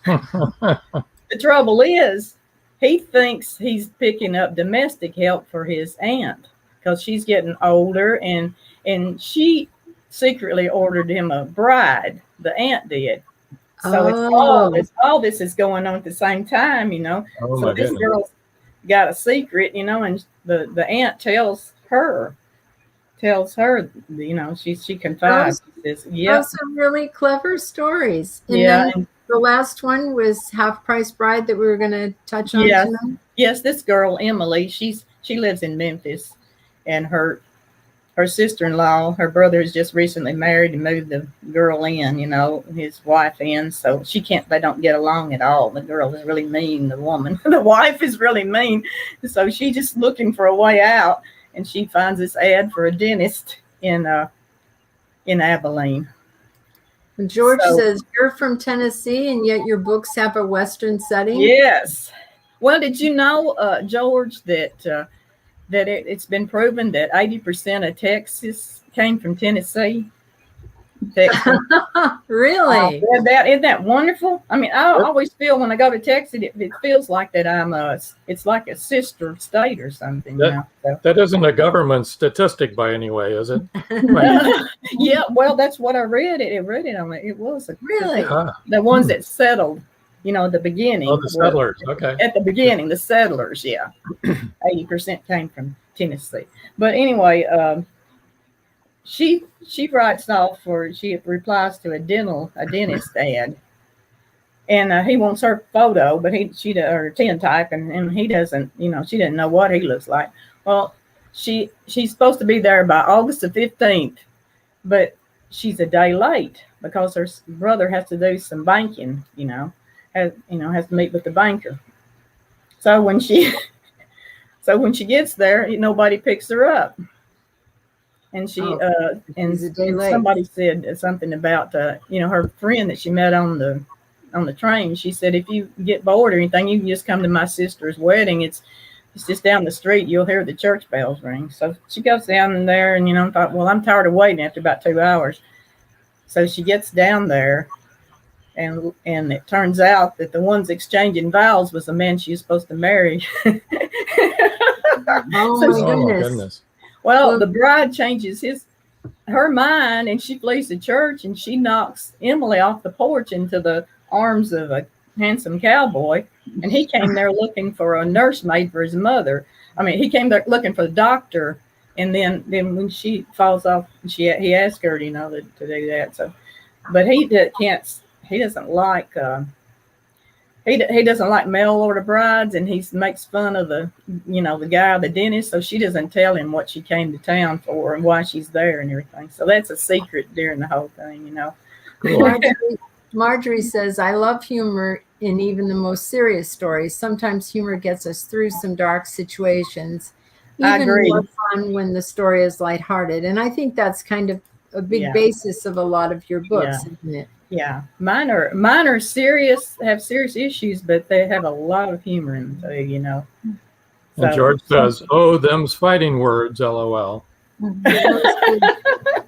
S5: The trouble is, he thinks he's picking up domestic help for his aunt because she's getting older, and she secretly ordered him a bride. The aunt did. So it's all this is going on at the same time, you know.
S2: Oh,
S5: so
S2: my
S5: this
S2: goodness.
S5: girl's got a secret, you know, and the aunt tells her, you know, she confides. Says,
S3: Those are really clever stories. And
S5: yeah.
S3: then the last one was Half Price Bride that we were going to touch on
S5: Yes.
S3: tonight.
S5: Yes, this girl, Emily, she lives in Memphis, and her sister-in-law, her brother is just recently married and moved the girl in, you know, his wife in. So they don't get along at all. The girl is really mean, the woman. The wife is really mean. So she's just looking for a way out, and she finds this ad for a dentist in Abilene.
S3: And George says, you're from Tennessee, and yet your books have a Western setting.
S5: Yes. Well, did you know, George, that it's been proven that 80% of Texas came from Tennessee? Texas.
S3: Really?
S5: Isn't that wonderful? I mean, I always feel when I go to Texas, it feels like that it's like a sister state or something.
S2: That isn't a government statistic by any way, is it?
S5: Yeah, well, that's what I read. It on it. It was
S3: really
S5: the ones that settled. You know, the beginning.
S2: Oh, the settlers. Okay.
S5: At the beginning, the settlers, yeah. 80% came from Tennessee. But anyway, she writes off she replies to a dentist ad. And he wants her photo, but or tintype, and he doesn't, you know, she doesn't know what he looks like. Well, she's supposed to be there by August the 15th, but she's a day late because her brother has to do some banking, has to meet with the banker. So when she gets there, nobody picks her up. And somebody said something about her friend that she met on the train. She said, if you get bored or anything, you can just come to my sister's wedding. It's just down the street. You'll hear the church bells ring. So she goes down there and thought, well, I'm tired of waiting after about 2 hours. So she gets down there, and it turns out that the one's exchanging vows was the man she was supposed to marry.
S3: Oh, my goodness.
S5: Well, the bride changes her mind, and she flees the church, and she knocks Emily off the porch into the arms of a handsome cowboy. And he came there looking for a nursemaid for his mother. I mean, he came there looking for the doctor. And then when she falls off, he asked her, to do that. So, but he doesn't like he doesn't like mail order brides, and he makes fun of the guy, the dentist. So she doesn't tell him what she came to town for and why she's there and everything. So that's a secret during the whole thing,
S3: Marjorie says, I love humor in even the most serious stories. Sometimes humor gets us through some dark situations.
S5: I agree.
S3: More fun when the story is lighthearted. And I think that's kind of a big basis of a lot of your books, isn't it?
S5: Yeah. Mine are serious, have serious issues, but they have a lot of humor in them too,
S2: And George says, oh, them's fighting words, LOL.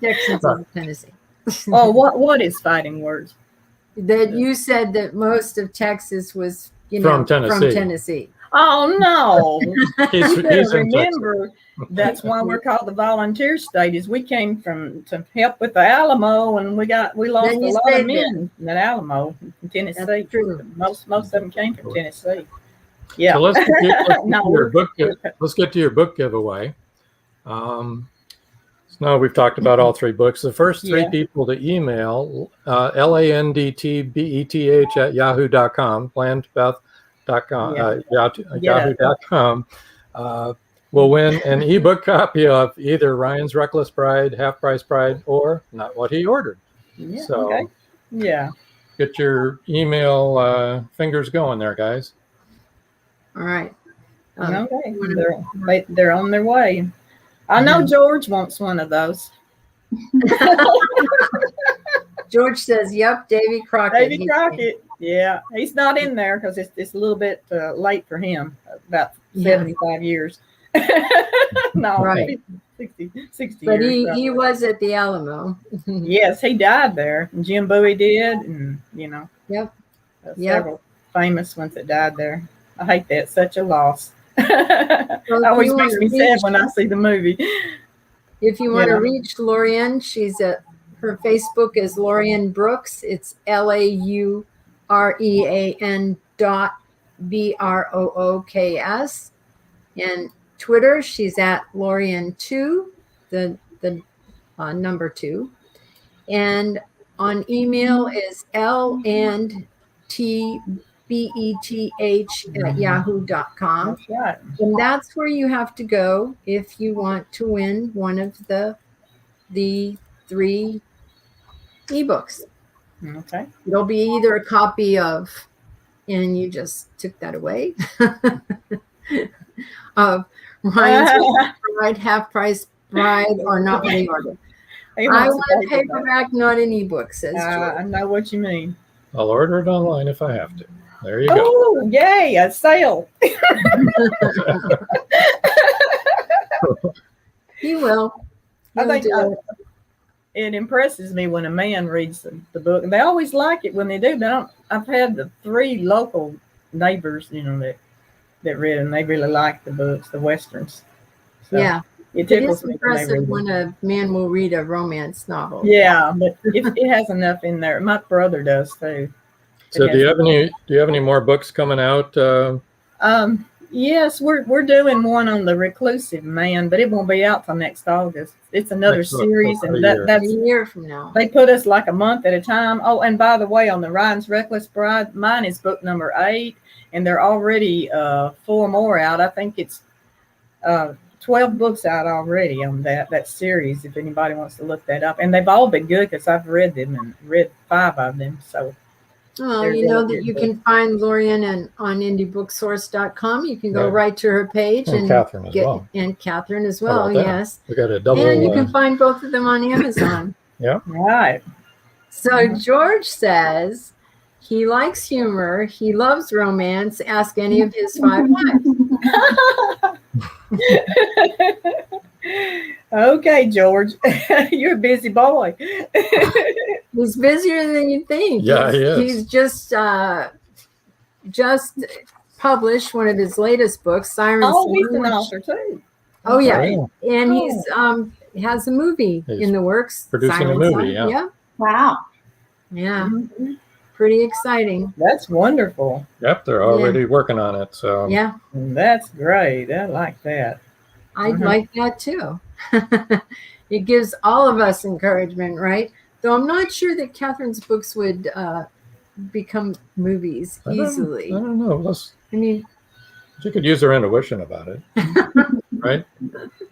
S3: Texans of Tennessee.
S5: Oh, what is fighting words?
S3: That you said that most of Texas was,
S2: from Tennessee.
S5: Oh no!
S2: he's
S5: remember, that's why we're called the volunteer state. Is we came to help with the Alamo, and we lost a lot of men in that Alamo in Tennessee. That's true. Most of them came from Tennessee. Yeah.
S2: So let's get to your book giveaway. No, we've talked about all three books. The first three people to email landtbeth@yahoo.com, landbeth.com, yahoo.com, will win an ebook copy of either Ryan's Reckless Bride, Half Price Bride, or Not What He Ordered. Get your email fingers going there, guys.
S3: All right.
S5: They're on their way. I know George wants one of those.
S3: George says, yep, Davy Crockett.
S5: Davy Crockett. Yeah. He's not in there because it's a little bit late for him. about
S3: Yeah.
S5: 75 years. No,
S3: Right.
S5: 60
S3: But
S5: years.
S3: he was at the Alamo.
S5: Yes, he died there. And Jim Bowie did, and
S3: Yep.
S5: several famous ones that died there. I hate that. Such a loss.
S3: Well,
S5: It always makes me sad when I see the movie.
S3: If you want to
S5: Yeah.
S3: reach Laurean, her Facebook is Laurean Brooks. It's LAUREAN.BROOKS. And Twitter, she's at Laurean2, the number 2. And on email is LandTBETH@yahoo.com.
S5: That's right.
S3: And that's where you have to go if you want to win one of the 3 ebooks.
S5: Okay.
S3: It'll be either a copy of, and you just took that away, of Ryan's Bride, Half Price Bride, or Not Reordered.
S5: He
S3: I
S5: wants
S3: want
S5: to
S3: a
S5: pay for that.
S3: paperback, not an ebook, says
S5: I
S3: George.
S5: know what you mean.
S2: I'll order it online if I have to. There you go.
S5: Oh, yay, a sale.
S3: He will.
S5: I
S3: He'll
S5: think
S3: do it.
S5: it impresses me when a man reads the book. And they always like it when they do. I've had the 3 local neighbors, that read, and they really like the books, the Westerns. So
S3: Yeah.
S5: It
S3: It
S5: tickles
S3: is
S5: me when they
S3: impressive
S5: read
S3: when
S5: them.
S3: a man will read a romance novel.
S5: Yeah, but it has enough in there. My brother does too.
S2: So do you have any more books coming out?
S5: Yes, we're doing one on the reclusive man, but it won't be out till next August. It's another
S2: Next
S5: series,
S2: August,
S5: and
S2: about a year.
S5: that's
S3: A year from now.
S5: they put us like a month at a time. Oh, and by the way, on the Ryan's Reckless Bride, mine is book number 8, and they're already 4 more out. I think it's 12 books out already on that series. If anybody wants to look that up, and they've all been good because I've read them and read 5 of them. So.
S3: Well,
S5: They're
S3: you know
S5: really
S3: that you
S5: good
S3: can find Laurean on indiebooksource.com. You can go
S2: Right.
S3: right to her page
S2: And Catherine as well.
S3: And Catherine as
S2: How
S3: well,
S2: about that?
S3: yes.
S2: We got a double.
S3: And you can find both of them on Amazon.
S5: Right.
S3: So George says he likes humor. He loves romance. Ask any of his 5 wives.
S5: Okay, George, you're a busy boy.
S3: He's busier than you think.
S2: Yeah, he is.
S3: He's just published one of his latest books, Siren
S5: Oh, he's
S3: Song,
S5: an
S3: which-
S5: author too.
S3: Oh yeah,
S2: Oh.
S3: and he's has a movie
S2: He's
S3: in the works.
S2: producing a
S3: Siren
S2: movie,
S3: Song.
S2: yeah.
S4: Wow.
S3: Yeah,
S5: Mhm.
S3: pretty exciting.
S5: That's wonderful.
S2: Yep, they're already working on it. So
S3: Yeah,
S5: That's great. I like that.
S3: I'd like that too. It gives all of us encouragement, right? Though I'm not sure that Catherine's books would become movies easily.
S2: I don't know.
S3: I mean,
S2: You could use her intuition about it, right?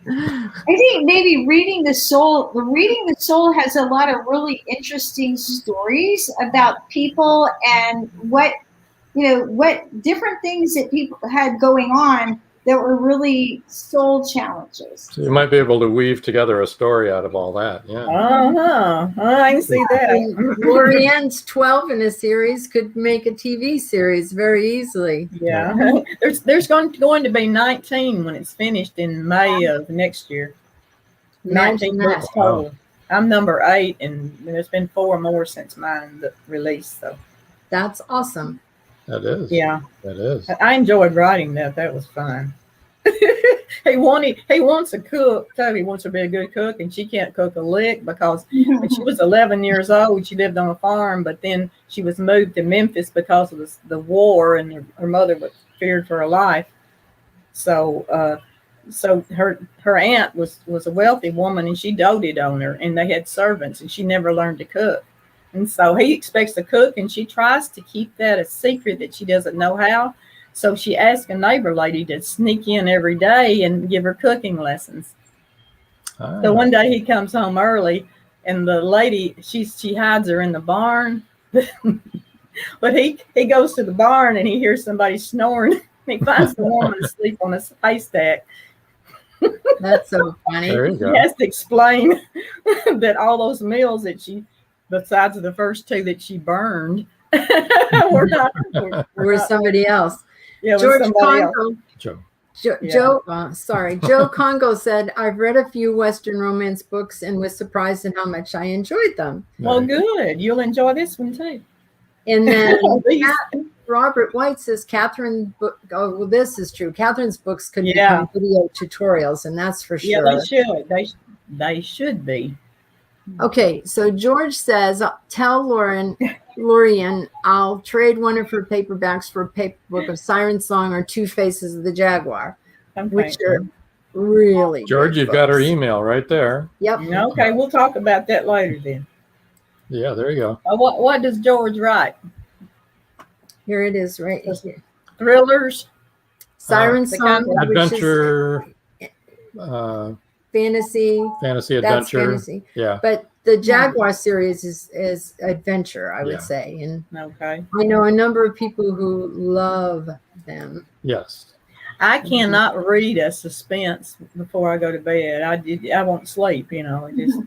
S4: I think maybe Reading the Soul has a lot of really interesting stories about people and what different things that people had going on that were really soul challenges.
S2: So you might be able to weave together a story out of all that. Yeah.
S5: I can see that.
S3: Laurean's 12 in a series could make a TV series very easily.
S5: Yeah. There's going to be 19 when it's finished in May of next year.
S3: Imagine
S5: 19
S3: that.
S5: books total. I'm number 8, and there's been 4 more since mine released. So
S3: That's awesome.
S2: That is.
S5: yeah,
S2: That is.
S5: I enjoyed writing that. That was fun. He wants a cook too. He wants to be a good cook, and she can't cook a lick because when she was 11 years old, she lived on a farm. But then she was moved to Memphis because of the war, and her mother was feared for her life. So her aunt was a wealthy woman, and she doted on her, and they had servants, and she never learned to cook. And so he expects to cook, and she tries to keep that a secret that she doesn't know how. So she asked a neighbor lady to sneak in every day and give her cooking lessons. So one day he comes home early, and the lady, she hides her in the barn. But he goes to the barn, and he hears somebody snoring. He finds the woman asleep on a haystack.
S3: That's so funny.
S2: There you go.
S5: He has to explain that all those meals that besides the first 2 that she burned, were not.
S3: Or somebody else.
S5: Yeah, with
S3: George
S5: somebody else.
S3: Congo.
S2: Joe.
S3: Joe Congo said, I've read a few Western romance books and was surprised at how much I enjoyed them.
S5: Well, good. You'll enjoy this one too.
S3: And then
S5: These-
S3: Robert White says Catherine's book. Oh, well, this is true. Catherine's books could
S5: Yeah.
S3: become video tutorials, and that's for
S5: Yeah,
S3: sure.
S5: they should. They should be.
S3: Okay, so George says, tell Laurian, I'll trade one of her paperbacks for a paper book of Siren Song or Two Faces of the Jaguar,
S5: Okay.
S3: which are really
S2: George,
S3: good
S2: you've got her
S3: books.
S2: email right there.
S3: Yep.
S5: Okay, we'll talk about that later then.
S2: Yeah, there you go.
S5: What does George write?
S3: Here it is, right here.
S5: Thrillers?
S3: Siren
S5: the
S3: Song,
S5: kind of
S3: which is
S2: Adventure,
S3: fantasy.
S2: fantasy,
S3: That's
S2: adventure.
S3: fantasy.
S2: Yeah.
S3: But the Jaguar series is adventure, I would
S2: Yeah.
S3: say. And
S5: Okay.
S3: I know a number of people who love them.
S2: Yes.
S5: I cannot read a suspense before I go to bed. I won't sleep, you know. It just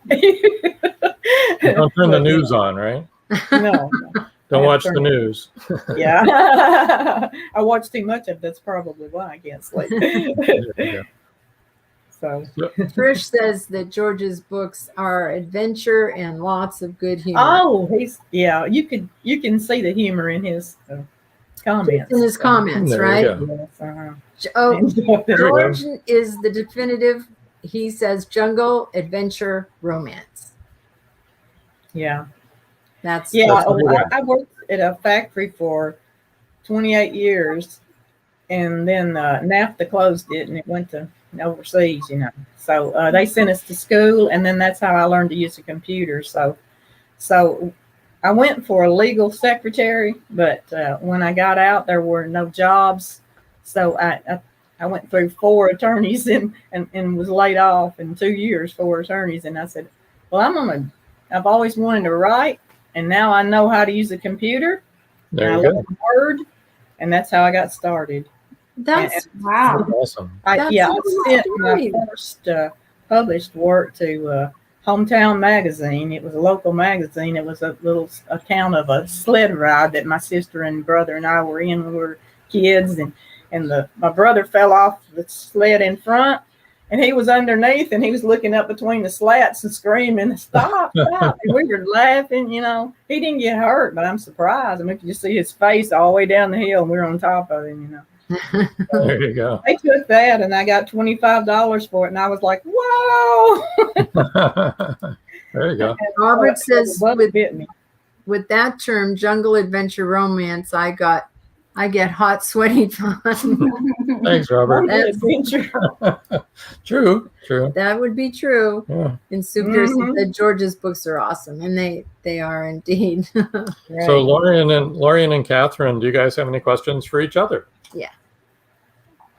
S2: Don't turn the news on, right?
S5: No.
S2: Don't
S5: I
S2: watch the
S5: turn-
S2: news.
S5: Yeah. I watch too much of it. That's probably why I can't sleep.
S2: Yeah.
S5: So
S3: Trish says that George's books are adventure and lots of good humor.
S5: you can see the humor in his comments.
S3: In his comments,
S2: There you
S3: right?
S2: go.
S5: Yes, uh-huh.
S3: Oh,
S2: There we go.
S3: George is the definitive. He says jungle, adventure, romance.
S5: Yeah.
S3: That's
S5: Yeah,
S2: That's very good.
S5: I worked at a factory for 28 years, and then NAFTA closed it, and it went to overseas, you know. So they sent us to school, and then that's how I learned to use a computer. So I went for a legal secretary, but when I got out, there were no jobs. So I went through 4 attorneys and was laid off in 2 years, 4 attorneys. And I said, well, I've always wanted to write, and now I know how to use a computer.
S2: There
S5: and
S2: you
S5: I
S2: go.
S5: learned Word, and that's how I got started.
S3: that's
S4: Wow.
S2: Awesome.
S5: I
S3: That's
S5: sent my
S3: great.
S5: first published work to Hometown Magazine. It was a local magazine. It was a little account of a sled ride that my sister and brother and I were in when we were kids, and my brother fell off the sled in front, and he was underneath, and he was looking up between the slats and screaming, "Stop, stop!" And we were laughing, you know. He didn't get hurt, but I'm surprised. I mean, you could just see his face all the way down the hill, and we were on top of him, you know.
S2: There you go.
S5: I took that, and I got $25 for it, and I was like, "Whoa!"
S2: There you go.
S3: Robert says
S5: What bit me?
S3: with that term, jungle adventure romance, I get hot, sweaty fun.
S2: Thanks, Robert.
S3: That's-
S5: Adventure.
S2: True.
S3: That would be true.
S2: Yeah.
S3: And Sue Pearson
S5: Mhm.
S3: said George's books are awesome, and they are indeed.
S2: So Laurian and Catherine, do you guys have any questions for each other?
S3: Yeah.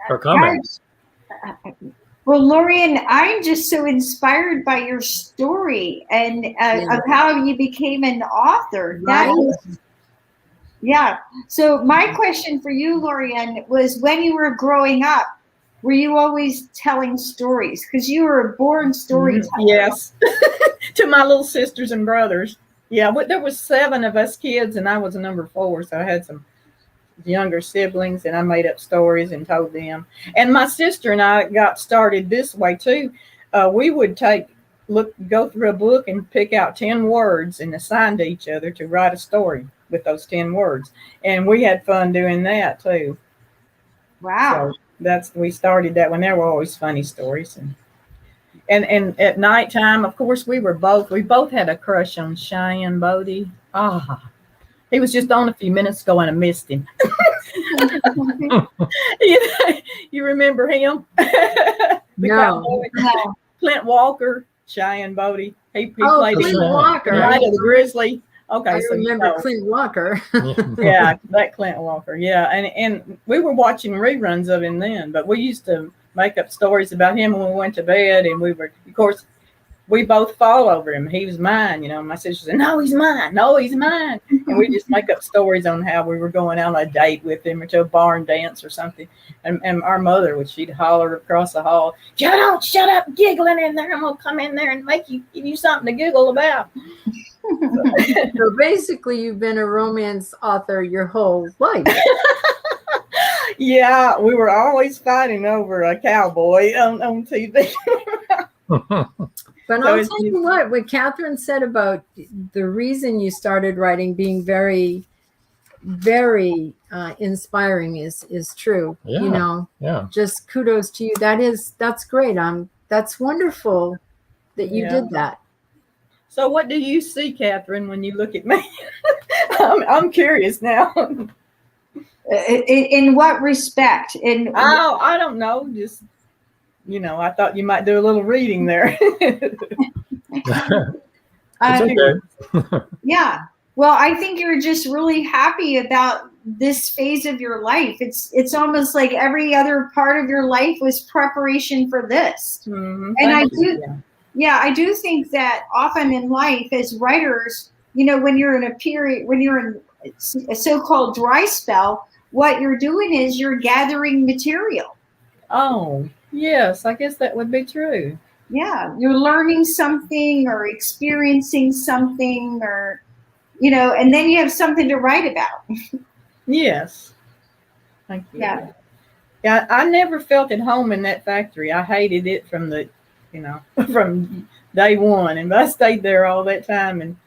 S2: Or comments?
S4: Well, Laurian, I'm just so inspired by your story and of how you became an author. That is, yeah. So my question for you, Laurian, was when you were growing up, were you always telling stories? Because you were a born storyteller.
S5: Yes. To my little sisters and brothers. Yeah, there was 7 of us kids, and I was number 4, so I had some younger siblings, and I made up stories and told them. And my sister and I got started this way too. We would go through a book and pick out 10 words and assign to each other to write a story with those 10 words, and we had fun doing that too.
S4: Wow.
S5: So we started that when there were always funny stories, and at nighttime, of course, we both had a crush on Cheyenne Bodie. He was just on a few minutes ago, and I missed him. You remember him? The
S3: No.
S5: cowboy?
S4: No.
S5: Clint Walker, Cheyenne Bodie. He
S3: Oh,
S5: played
S3: Clint
S5: in
S3: Walker.
S5: Night of the Grizzly. Okay,
S3: I
S5: so you
S3: remember
S5: know.
S3: Clint Walker.
S5: Yeah, that Clint Walker. Yeah, and we were watching reruns of him then, but we used to make up stories about him when we went to bed, and we were, of course, we both fall over him. He was mine, you know. My sister said, "No, he's mine. No, he's mine." And we just make up stories on how we were going out on a date with him or to a barn dance or something. And our mother she'd holler across the hall, "Shut up, giggling in there. I'm gonna come in there and give you something to giggle about."
S3: So basically, you've been a romance author your whole life.
S5: Yeah, we were always fighting over a cowboy on TV.
S3: But
S5: So
S3: I'll
S5: it's
S3: tell you what Catherine said about the reason you started writing being very, very inspiring is true.
S2: Yeah.
S3: You know,
S2: Yeah.
S3: just kudos to you. That's great. That's wonderful that you
S5: Yeah.
S3: did that.
S5: So what do you see, Catherine, when you look at me? I'm curious now.
S4: In what respect?
S5: Oh, I don't know. Just, I thought you might do a little reading there.
S2: It's okay.
S4: Yeah. Well, I think you're just really happy about this phase of your life. It's almost like every other part of your life was preparation for this.
S5: Mm-hmm.
S4: And
S5: Thank you.
S4: I do think that often in life as writers, when you're in a period, when you're in a so-called dry spell, what you're doing is you're gathering material.
S5: Oh, yes, I guess that would be true.
S4: Yeah, you're learning something or experiencing something or, and then you have something to write about.
S5: Yes. Thank you.
S4: Yeah.
S5: Yeah, I never felt at home in that factory. I hated it from from day one, and I stayed there all that time,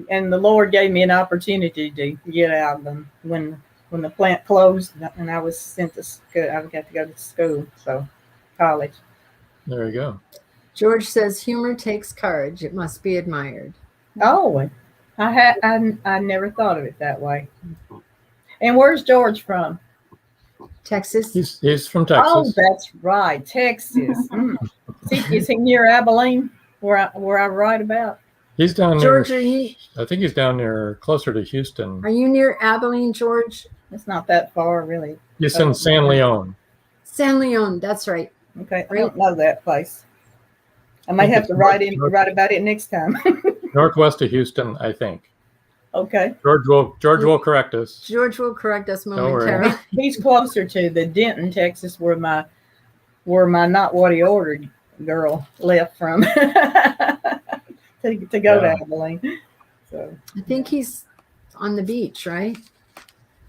S5: and the Lord gave me an opportunity to get out of them when the plant closed, and I was sent to school. I got to go to school, so college.
S2: There you go.
S3: George says humor takes courage. It must be admired.
S5: Oh, I never thought of it that way. And where's George from?
S3: Texas.
S2: He's from Texas.
S5: Oh, that's right, Texas. Is he near Abilene, where I write about?
S2: He's down
S3: George,
S2: near.
S3: are you
S2: I think he's down near closer to Houston.
S3: near Abilene, George?
S5: It's not that far, really.
S2: He's in San Leon.
S3: San Leon, that's right.
S5: Okay, I don't know that place. I may have to write about it next time.
S2: Northwest of Houston, I think.
S5: Okay.
S2: George will correct us.
S3: George will correct us
S2: worry.
S3: momentarily.
S5: He's closer to the Denton, Texas, where my not what he ordered girl left from to go to Abilene. So
S3: I think he's on the beach, right?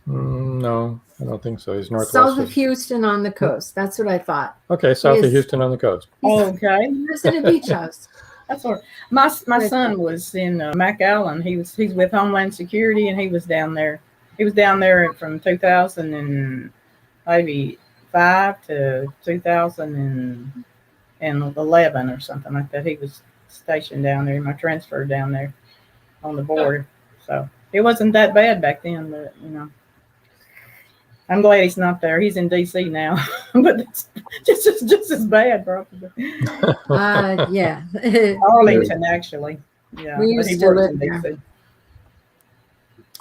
S2: No, I don't think so. He's northwest
S3: South of Houston on the coast. That's what I thought.
S2: Okay, south
S3: He
S2: of
S3: is-
S2: Houston on the coast.
S5: okay.
S3: He lives in a beach house.
S5: That's what my son was in McAllen. He's with Homeland Security, and he was down there. He was down there from 2005 to 2011 or something like that. He was stationed down there. My transfer down there on the border. So it wasn't that bad back then, but I'm glad he's not there. He's in DC now, but it's just as bad, probably.
S3: Yeah.
S5: Arlington, actually. Yeah,
S3: We
S5: but
S3: used
S5: he
S3: to
S5: works
S3: live
S5: in
S3: there.
S5: DC.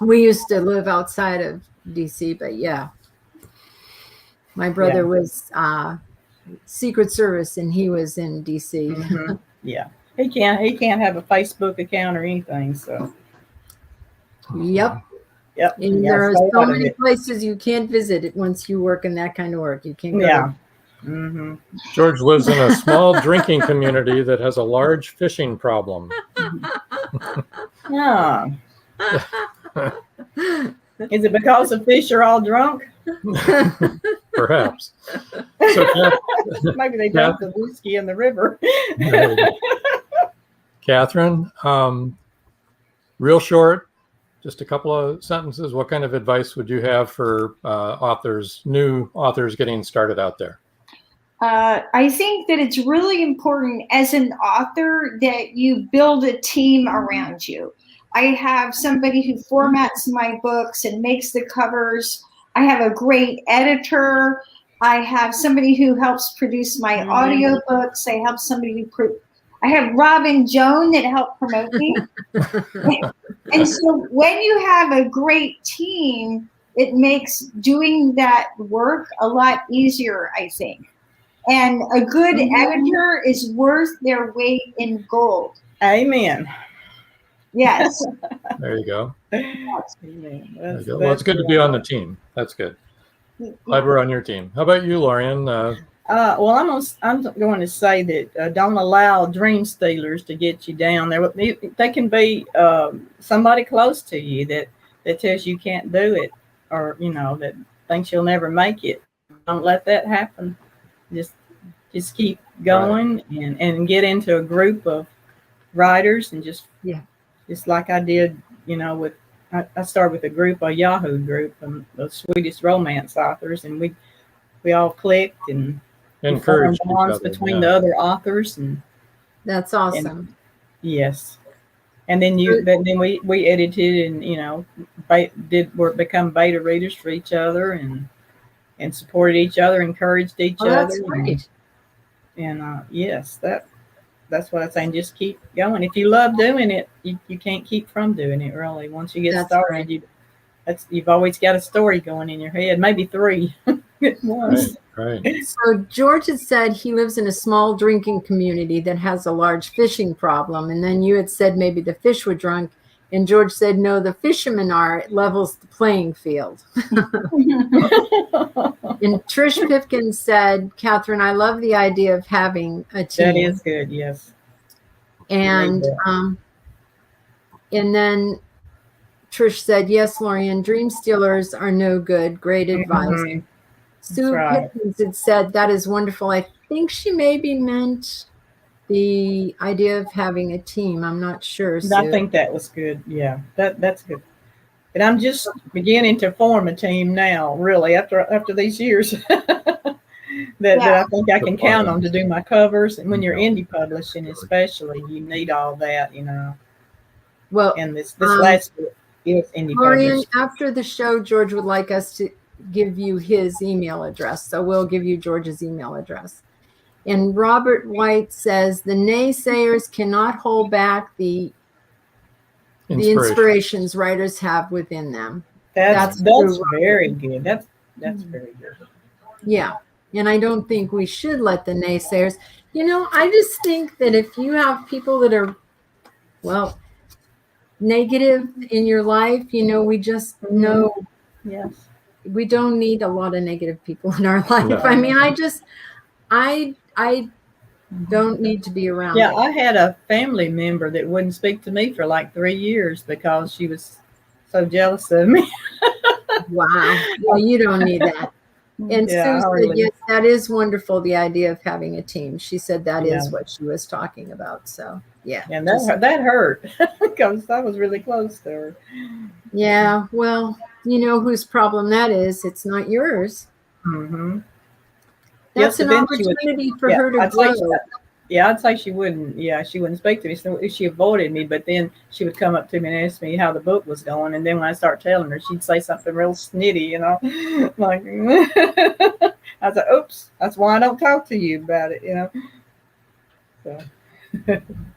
S3: We used to live outside of DC, but yeah. My brother was Secret Service and he was in DC.
S5: Mhm. Yeah, he can't have a Facebook account or anything. So
S3: Yep.
S5: yep.
S3: And
S5: Yeah,
S3: there are
S5: stay
S3: so
S5: out of
S3: many
S5: it.
S3: places you can't visit it once you work in that kind of work. You can't go.
S5: Yeah. Mm-hmm.
S2: George lives in a small drinking community that has a large fishing problem.
S5: Yeah. Is it because the fish are all drunk?
S2: Perhaps. So,
S5: Maybe they drank the whiskey in the river.
S2: Catherine, real short, just a couple of sentences. What kind of advice would you have for new authors getting started out there?
S4: I think that it's really important as an author that you build a team around you. I have somebody who formats my books and makes the covers. I have a great editor. I have somebody who helps produce my audiobooks. I have somebody I have Robin Joan that helped promote me. And so when you have a great team, it makes doing that work a lot easier, I think. And a good editor is worth their weight in gold.
S5: Amen.
S4: Yes.
S2: There you go.
S5: Amen.
S2: There you go. Well, it's good to be on the team. That's good. Glad we're on your team. How about you, Laurean?
S5: Well, I'm going to say that don't allow dream stealers to get you down there. They can be somebody close to you that tells you can't do it, or think she'll never make it. Don't let that happen. Just keep going and get into a group of writers and just like I did, with I started with a group, a Yahoo group, the Swedish romance authors, and we all clicked and
S2: encourage
S5: bonds between the other authors, and
S3: that's awesome.
S5: And, yes, and then we edited and become beta readers for each other and supported each other, encouraged each other.
S3: That's great.
S5: And yes, that's what I'm saying. Just keep going. If you love doing it, you can't keep from doing it. Really, once you get started, you've always got a story going in your head, maybe 3 at once.
S2: Right.
S3: So George had said he lives in a small drinking community that has a large fishing problem, and then you had said maybe the fish were drunk, and George said no, the fishermen are. It levels the playing field. And Trish Pipkin said, Catherine, I love the idea of having a team.
S5: That is good, yes.
S3: And then Trish said, yes, Lorian, dream stealers are no good. Great advice.
S5: Mm-hmm.
S3: Sue Pipkins had said, that is wonderful. I think she maybe meant the idea of having a team. I'm not sure, Sue.
S5: I think that was good. Yeah, that's good. But I'm just beginning to form a team now, really, after these years that I think I can count on to do my covers. And when you're indie publishing, especially, you need all that,
S3: Well,
S5: and this last book is indie
S3: Laurean,
S5: publishing.
S3: after the show, George would like us to give you his email address. So we'll give you George's email address. And Robert White says, the naysayers cannot hold back the inspirations writers have within them.
S5: That's very good. That's very good.
S3: Yeah. And I don't think we should let the naysayers, I just think that if you have people that are, negative in your life, we just know.
S5: Yes.
S3: We don't need a lot of negative people in our life.
S2: No.
S3: I mean, I don't need to be around.
S5: Yeah, I had a family member that wouldn't speak to me for like 3 years because she was so jealous of me.
S3: Wow. Well, you don't need that. And Sue said, yes, that is wonderful, the idea of having a team. She said that is what she was talking about. So, yeah.
S5: And that hurt because I was really close to her.
S3: Yeah, well, you know whose problem that is. It's not yours.
S5: Mm-hmm.
S3: That's an opportunity for her to grow.
S5: I'd say she wouldn't. Yeah, she wouldn't speak to me. So she avoided me, but then she would come up to me and ask me how the book was going. And then when I start telling her, she'd say something real snitty, like, I was like, oops, that's why I don't talk to you about it, So.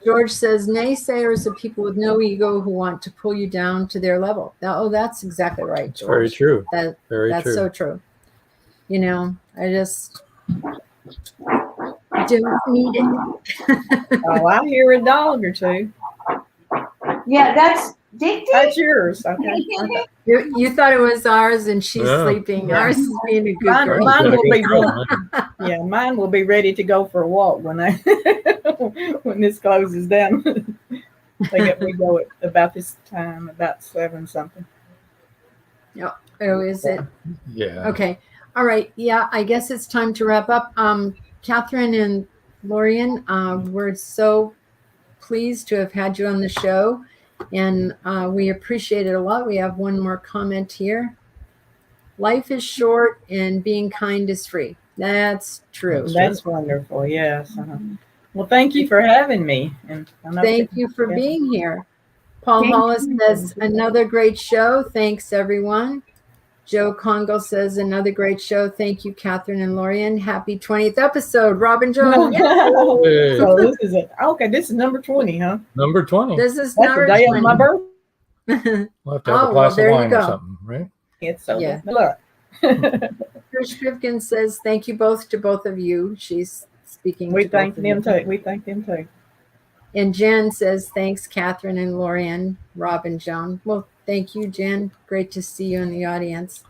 S3: George says, naysayers are people with no ego who want to pull you down to their level. Oh, that's exactly right, George.
S2: Very true.
S3: That's
S2: true.
S3: So true. I just don't need it.
S5: Oh, I hear a dog or two.
S4: Yeah, that's Dick.
S5: That's yours. Okay.
S3: You thought it was ours, and she's sleeping.
S5: Yeah.
S3: Ours is being a good girl.
S5: Mine will be ready to go for a walk when when this closes down. We go at about this time, about 7 something.
S3: Oh, is it?
S2: Yeah.
S3: Okay. All right. Yeah, I guess it's time to wrap up. Catherine and Lorian, we're so pleased to have had you on the show, and we appreciate it a lot. We have one more comment here. Life is short and being kind is free. That's true.
S5: That's wonderful. Yes. Well, thank you for having me. And
S3: thank you for being here. Paul Hollis says, another great show. Thanks, everyone. Joe Congo says, another great show. Thank you, Catherine and Lorian. Happy 20th episode. Robin Jones.
S2: Hey.
S5: So this is number 20, huh?
S2: Number 20.
S3: This is
S5: That's the day of my birthday.
S2: We'll have to have a glass of wine or something, right?
S5: It's so
S3: Yeah.
S5: look.
S3: Trish Pipkin says, thank you both to both of you. She's speaking.
S5: We
S3: to
S5: thank
S3: both of
S5: them
S3: you.
S5: too. We thank them too.
S3: And Jen says, thanks, Catherine and Lorian, Robin Joan. Well, thank you, Jen. Great to see you in the audience.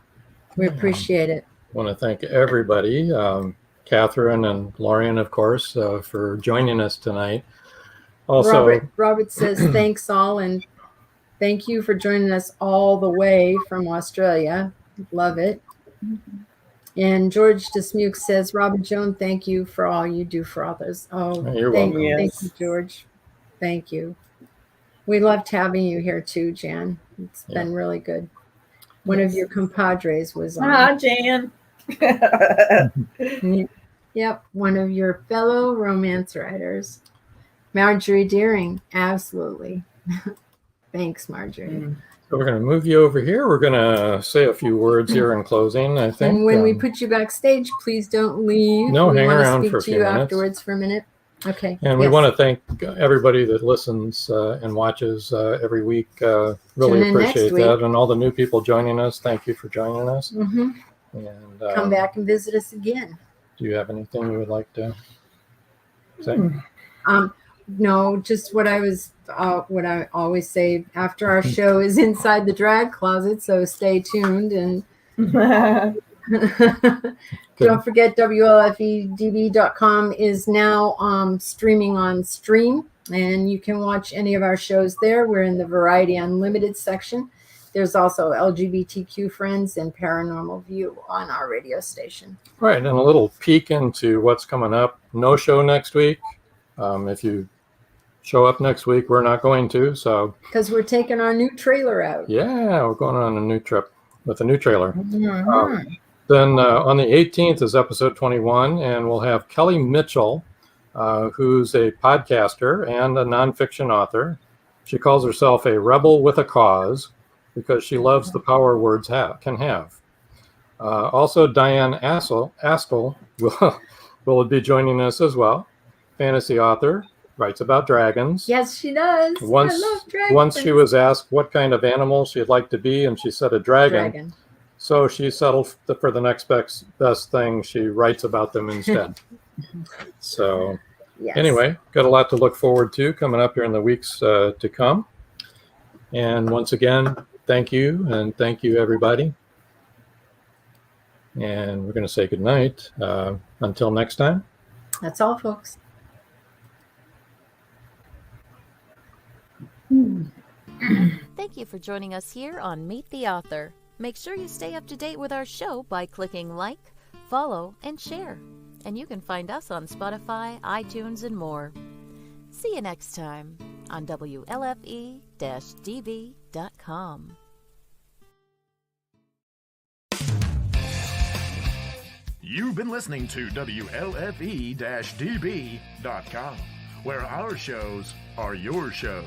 S3: We appreciate it.
S2: I want to thank everybody, Catherine and Lorian, of course, for joining us tonight. Also,
S3: Robert says, thanks all, and thank you for joining us all the way from Australia. Love it. And George Dismuke says, Robin Joan, thank you for all you do for others. Oh,
S2: You're
S3: thank
S2: welcome.
S3: you. Thank
S5: Yes.
S3: you, George. Thank you. We loved having you here too, Jan. It's been really good. One of your compadres was on.
S5: Hi, Jan.
S3: Yep, one of your fellow romance writers. Marjorie Deering, absolutely. Thanks, Marjorie.
S2: So we're going to move you over here. We're going to say a few words here in closing, I think.
S3: And when we put you backstage, please don't leave.
S2: No,
S3: we
S2: hang
S3: want
S2: around
S3: to
S2: for a
S3: speak to
S2: few
S3: you
S2: minutes.
S3: afterwards for a minute. Okay.
S2: And we
S3: yes.
S2: want to thank everybody that listens and watches every week. Really
S3: Tune in next
S2: appreciate
S3: week.
S2: that. And all the new people joining us, thank you for joining us.
S3: Mm-hmm.
S2: And
S3: Come back and visit us again.
S2: Do you have anything you would like to say?
S3: No, just what I always say after our show is inside the drag closet. So stay tuned and don't forget WLFEDB.com is now streaming on Stream, and you can watch any of our shows there. We're in the Variety Unlimited section. There's also LGBTQ Friends and Paranormal View on our radio station.
S2: Right, and a little peek into what's coming up. No show next week. If you show up next week, we're not going to. So
S3: because we're taking our new trailer out.
S2: Yeah, we're going on a new trip with a new trailer.
S3: Mm-hmm.
S2: Then on the 18th is episode 21, and we'll have Kelly Mitchell, who's a podcaster and a nonfiction author. She calls herself a rebel with a cause because she loves the power words can have. Also, Diane Astle will be joining us as well. Fantasy author, writes about dragons.
S3: Yes, she does. I love dragons.
S2: Once she was asked what kind of animal she'd like to be, and she said a dragon. So she settled for the next best thing. She writes about them instead. So anyway, got a lot to look forward to coming up here in the weeks to come. And once again, thank you, and thank you, everybody. And we're going to say goodnight. Until next time.
S3: That's all, folks.
S1: Thank you for joining us here on Meet the Author. Make sure you stay up to date with our show by clicking like, follow, and share. And you can find us on Spotify, iTunes, and more. See you next time on WLFE-DB.com.
S6: You've been listening to WLFE-DB.com, where our shows are your shows.